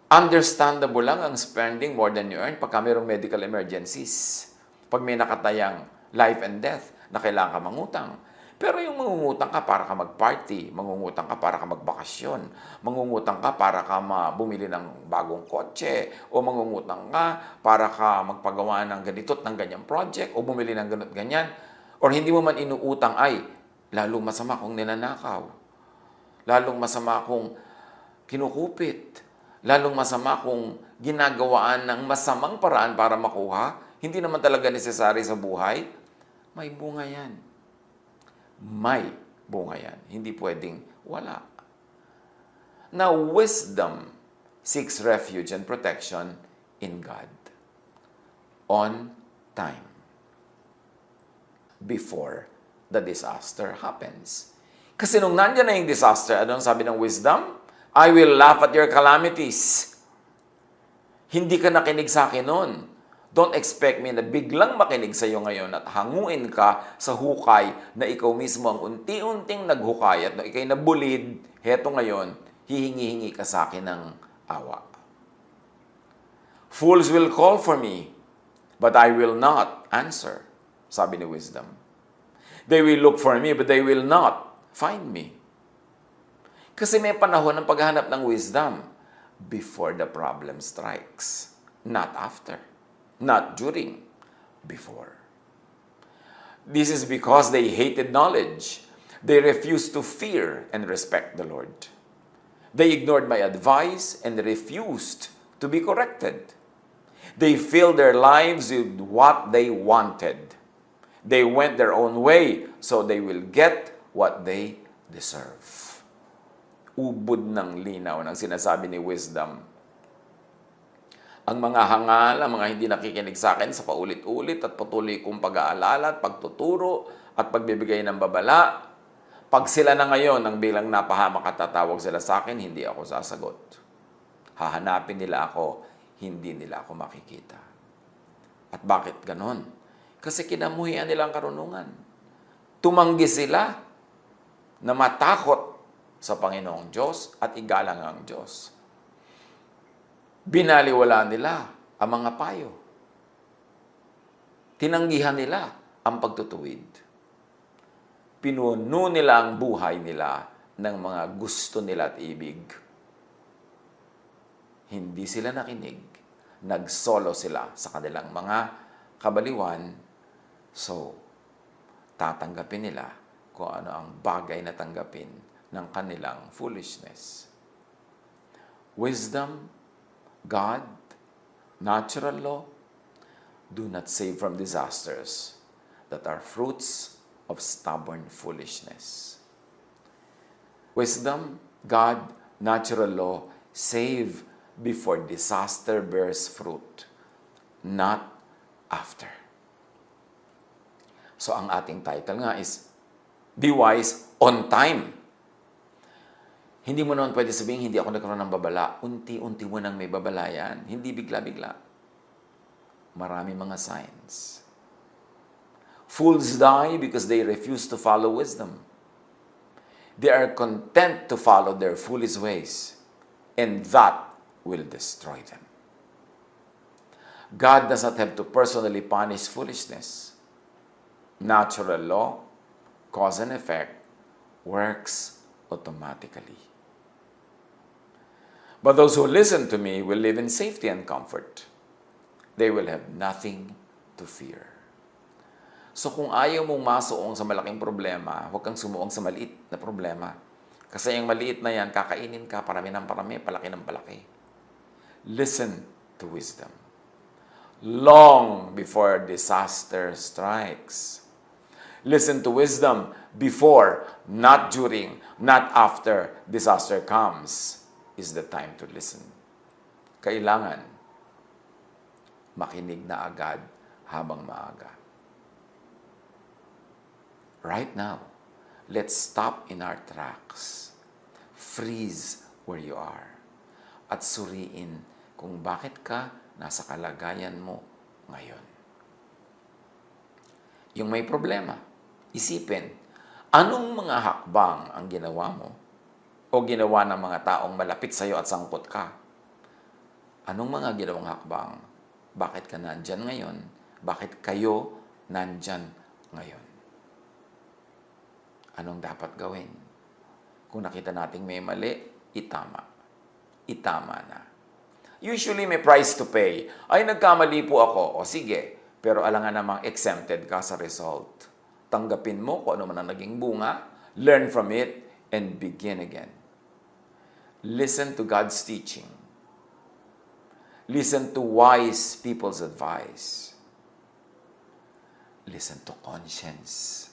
Understandable lang ang spending more than you earn pagka mayroong medical emergencies. Pag may nakatayang life and death, na kailangan ka mangutang. Pero yung mangungutang ka para ka mag-party, mangungutang ka para ka magbakasyon, mangungutang ka para ka bumili ng bagong kotse, o mangungutang ka para ka magpagawa ng ganito at ng ganyang project, o bumili ng ganito ganyan, or hindi mo man inuutang ay, lalong masama kung ninanakaw, lalong masama kung kinukupit, lalong masama kung ginagawaan ng masamang paraan para makuha, hindi naman talaga necessary sa buhay, may bunga yan. May bunga yan. Hindi pwedeng wala. Now, wisdom seeks refuge and protection in God on time before the disaster happens. Kasi nung nandyan na yung disaster, anong sabi ng wisdom? I will laugh at your calamities. Hindi ka nakinig sa akin noon. Don't expect me na biglang makinig sa iyo ngayon at hanguin ka sa hukay na ikaw mismo ang unti-unting naghukay at ikay nabulid, heto ngayon, hihingi-hingi ka sa akin ng awa. Fools will call for me, but I will not answer, sabi ni wisdom. They will look for me, but they will not find me. Kasi may panahon ng paghahanap ng wisdom before the problem strikes, not after. Not during, before. This is because they hated knowledge. They refused to fear and respect the Lord. They ignored my advice and refused to be corrected. They filled their lives with what they wanted. They went their own way, so they will get what they deserve. Ubod ng linaw ng sinasabi ni wisdom. Ang mga hangal, ang mga hindi nakikinig sa akin sa paulit-ulit at patuloy kong pag-aalala at pagtuturo at pagbibigay ng babala, pag sila na ngayon ang bilang napahamak at tatawag sila sa akin, hindi ako sasagot. Hahanapin nila ako, hindi nila ako makikita. At bakit ganon? Kasi kinamuhian nilang karunungan. Tumanggi sila na matakot sa Panginoong Diyos at igalang ang Diyos. Binaliwala nila ang mga payo. Tinanggihan nila ang pagtutuwid. Pinuno nila ang buhay nila ng mga gusto nila at ibig. Hindi sila nakinig. Nagsolo sila sa kanilang mga kabaliwan. So, tatanggapin nila kung ano ang bagay na tanggapin ng kanilang foolishness. Wisdom, God, natural law, do not save from disasters that are fruits of stubborn foolishness. Wisdom, God, natural law, save before disaster bears fruit, not after. So ang ating title nga is, Be Wise on Time. Hindi mo naman pwede sabihin, hindi ako nagkaroon ng babala. Unti-unti mo nang may babala yan. Hindi bigla-bigla. Marami mga signs. Fools die because they refuse to follow wisdom. They are content to follow their foolish ways, and that will destroy them. God does not have to personally punish foolishness. Natural law, cause and effect, works automatically. But those who listen to me will live in safety and comfort. They will have nothing to fear. So kung ayaw mong masuong sa malaking problema, huwag kang sumuong sa maliit na problema. Kasi yung maliit na yan, kakainin ka, parami ng parami, palaki ng palaki. Listen to wisdom. Long before disaster strikes. Listen to wisdom before, not during, not after disaster comes is the time to listen. Kailangan makinig na agad habang maaga. Right now, let's stop in our tracks. Freeze where you are. At suriin kung bakit ka nasa kalagayan mo ngayon. Yung may problema, isipin, anong mga hakbang ang ginawa mo o ginawa ng mga taong malapit sa iyo at sangkot ka? Anong mga ginawang hakbang? Bakit ka nandyan ngayon? Bakit kayo nandyan ngayon? Anong dapat gawin? Kung nakita nating may mali, itama. Itama na. Usually may price to pay. Ay, nagkamali po ako. O sige, pero alangan namang exempted ka sa result. Tanggapin mo kung ano man ang naging bunga, learn from it, and begin again. Listen to God's teaching. Listen to wise people's advice. Listen to conscience.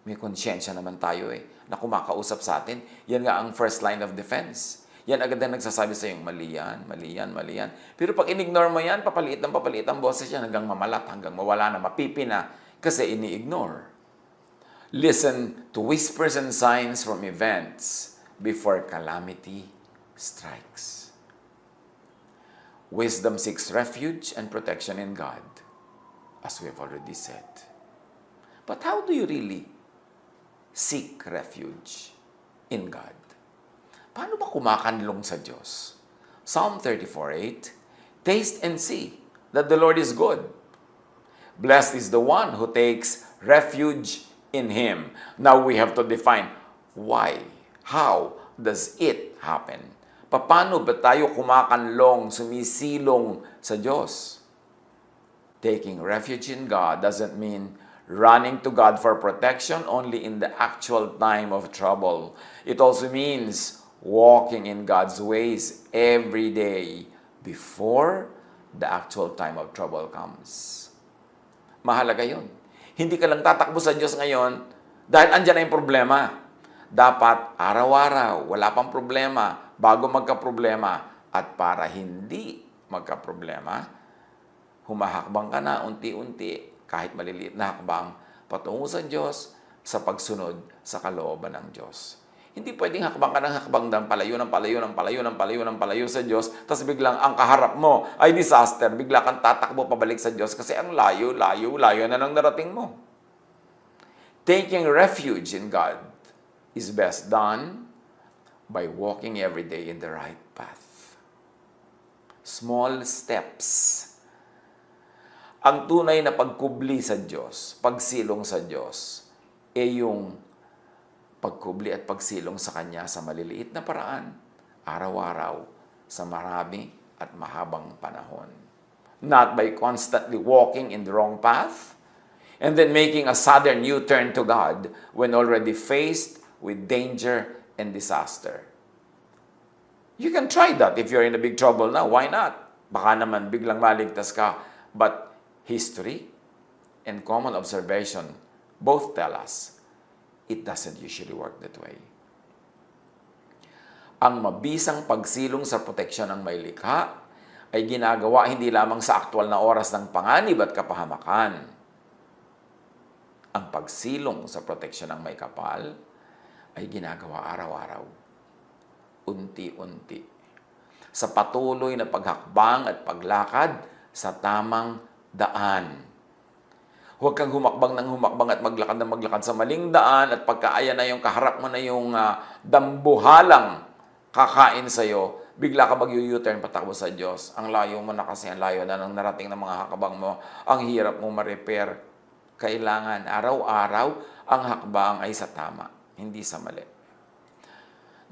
May konsyensya naman tayo na kumakausap sa atin. Yan nga ang first line of defense. Yan agad na nagsasabi sa iyong, mali yan, mali yan, mali yan. Pero pag in-ignore mo yan, papaliit ang boses yan hanggang mamalat, hanggang mawala na, mapipi na, kasi ini-ignore. Listen to whispers and signs from events before calamity strikes. Wisdom seeks refuge and protection in God, as we have already said. But how do you really seek refuge in God? Paano ba kumakanlong sa Diyos? Psalm 34:8, taste and see that the Lord is good. Blessed is the one who takes refuge in Him. Now we have to define why. How does it happen? Paano ba tayo kumakanlong, sumisilong sa Diyos? Taking refuge in God doesn't mean running to God for protection only in the actual time of trouble. It also means walking in God's ways every day before the actual time of trouble comes. Mahalaga yun. Hindi ka lang tatakbo sa Diyos ngayon dahil andyan na yung problema. Dapat araw-araw, wala pang problema, bago magka-problema. At para hindi magka-problema, humahakbang ka na unti-unti, kahit maliliit na hakbang, patungo sa Diyos sa pagsunod sa kalooban ng Diyos. Hindi pwedeng hakbang ka ng hakbang ng palayo sa Diyos, tapos biglang ang kaharap mo ay disaster, bigla kang tatakbo pabalik sa Diyos kasi ang layo na nang narating mo. Taking refuge in God is best done by walking every day in the right path. Small steps. Ang tunay na pagkubli sa Diyos, pagsilong sa Diyos, yung pagkubli at pagsilong sa Kanya sa maliliit na paraan, araw-araw, sa marami at mahabang panahon. Not by constantly walking in the wrong path, and then making a sudden U-turn to God when already faced with danger and disaster. You can try that if you're in a big trouble now. Why not? Baka naman biglang maligtas ka. But history and common observation both tell us it doesn't usually work that way. Ang mabisang pagsilong sa proteksyon ng may likha ay ginagawa hindi lamang sa aktwal na oras ng panganib at kapahamakan. Ang pagsilong sa proteksyon ng may kapal ay ginagawa araw-araw, unti-unti, sa patuloy na paghakbang at paglakad sa tamang daan. Huwag kang humakbang at maglakad sa maling daan at pagkaaya na yung kaharap mo na yung dambuhalang kakain sa'yo, bigla ka mag-u-turn patakbo sa Diyos. Ang layo mo na kasi, ang layo na nang narating ng mga hakbang mo, ang hirap mo ma-repair. Kailangan araw-araw ang hakbang ay sa tama, hindi sa mali.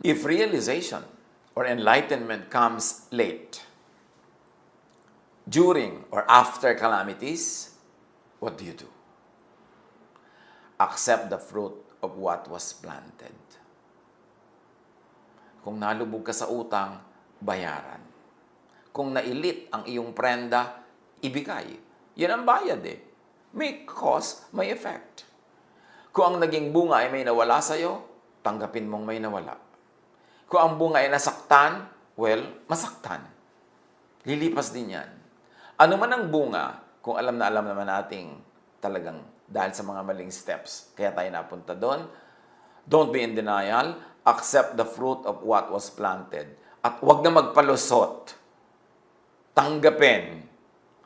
If realization or enlightenment comes late, during or after calamities, what do you do? Accept the fruit of what was planted. Kung nalubog ka sa utang, bayaran. Kung nailit ang iyong prenda, ibigay. Yan ang bayad eh. May cause, may effect. Kung ang naging bunga ay may nawala sa'yo, tanggapin mong may nawala. Kung ang bunga ay nasaktan, well, masaktan. Lilipas din yan. Ano man ang bunga, kung alam na alam naman nating talagang dahil sa mga maling steps, kaya tayo napunta doon, don't be in denial, accept the fruit of what was planted. At huwag na magpalusot. Tanggapin.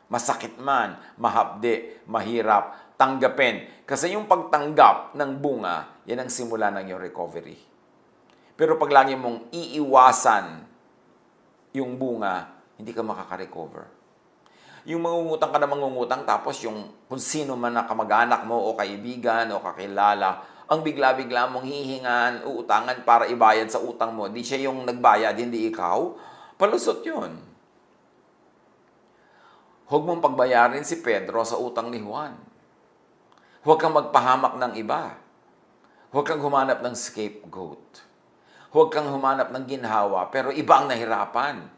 Masakit man, mahapdi, mahirap, tanggapin. Kasi yung pagtanggap ng bunga, yan ang simula ng iyong recovery. Pero pag lagi mong iiwasan yung bunga, hindi ka makaka-recover. Yung mangungutang ka na mangungutang, tapos yung kung sino man na kamag-anak mo o kaibigan o kakilala, ang bigla-bigla mong hihingan, uutangan para ibayad sa utang mo. Di siya yung nagbayad, hindi ikaw. Palusot yun. Huwag mong pagbayarin si Pedro sa utang ni Juan. Huwag kang magpahamak ng iba. Huwag kang humanap ng scapegoat. Huwag kang humanap ng ginhawa, pero iba ang nahirapan.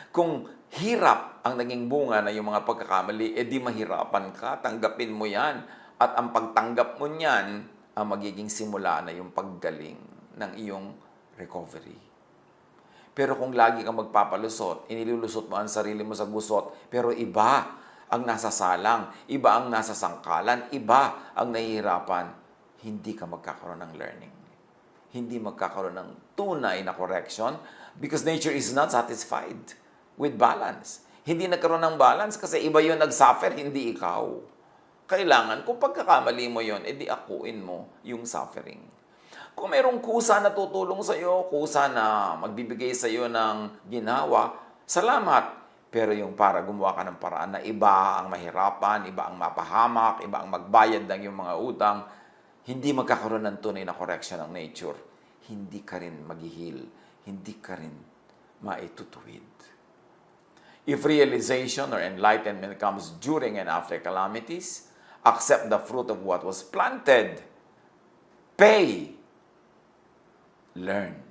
Kung hirap ang naging bunga na yung mga pagkakamali, di mahirapan ka, tanggapin mo yan. At ang pagtanggap mo niyan, ang magiging simula na yung paggaling ng iyong recovery. Pero kung lagi kang magpapalusot, inilulusot mo ang sarili mo sa gusot, pero iba ang nasasalang, iba ang nasasangkalan, iba ang nahihirapan, hindi ka magkakaroon ng learning. Hindi magkakaroon ng tunay na correction because nature is not satisfied with balance. Hindi nagkaroon ng balance kasi iba yung nag-suffer, hindi ikaw. Kailangan, kung pagkakamali mo yon, edi akuin mo yung suffering. Kung mayroong kusa na tutulong sa iyo, kusa na magbibigay sa iyo ng ginawa, salamat. Pero yung para gumawa ka ng paraan na iba ang mahirapan, iba ang mapahamak, iba ang magbayad ng yung mga utang, hindi magkakaroon ng tunay na correction ng nature. Hindi ka rin maghihil. Hindi ka rin maitutuwid. If realization or enlightenment comes during and after calamities, accept the fruit of what was planted. Pay. Learn.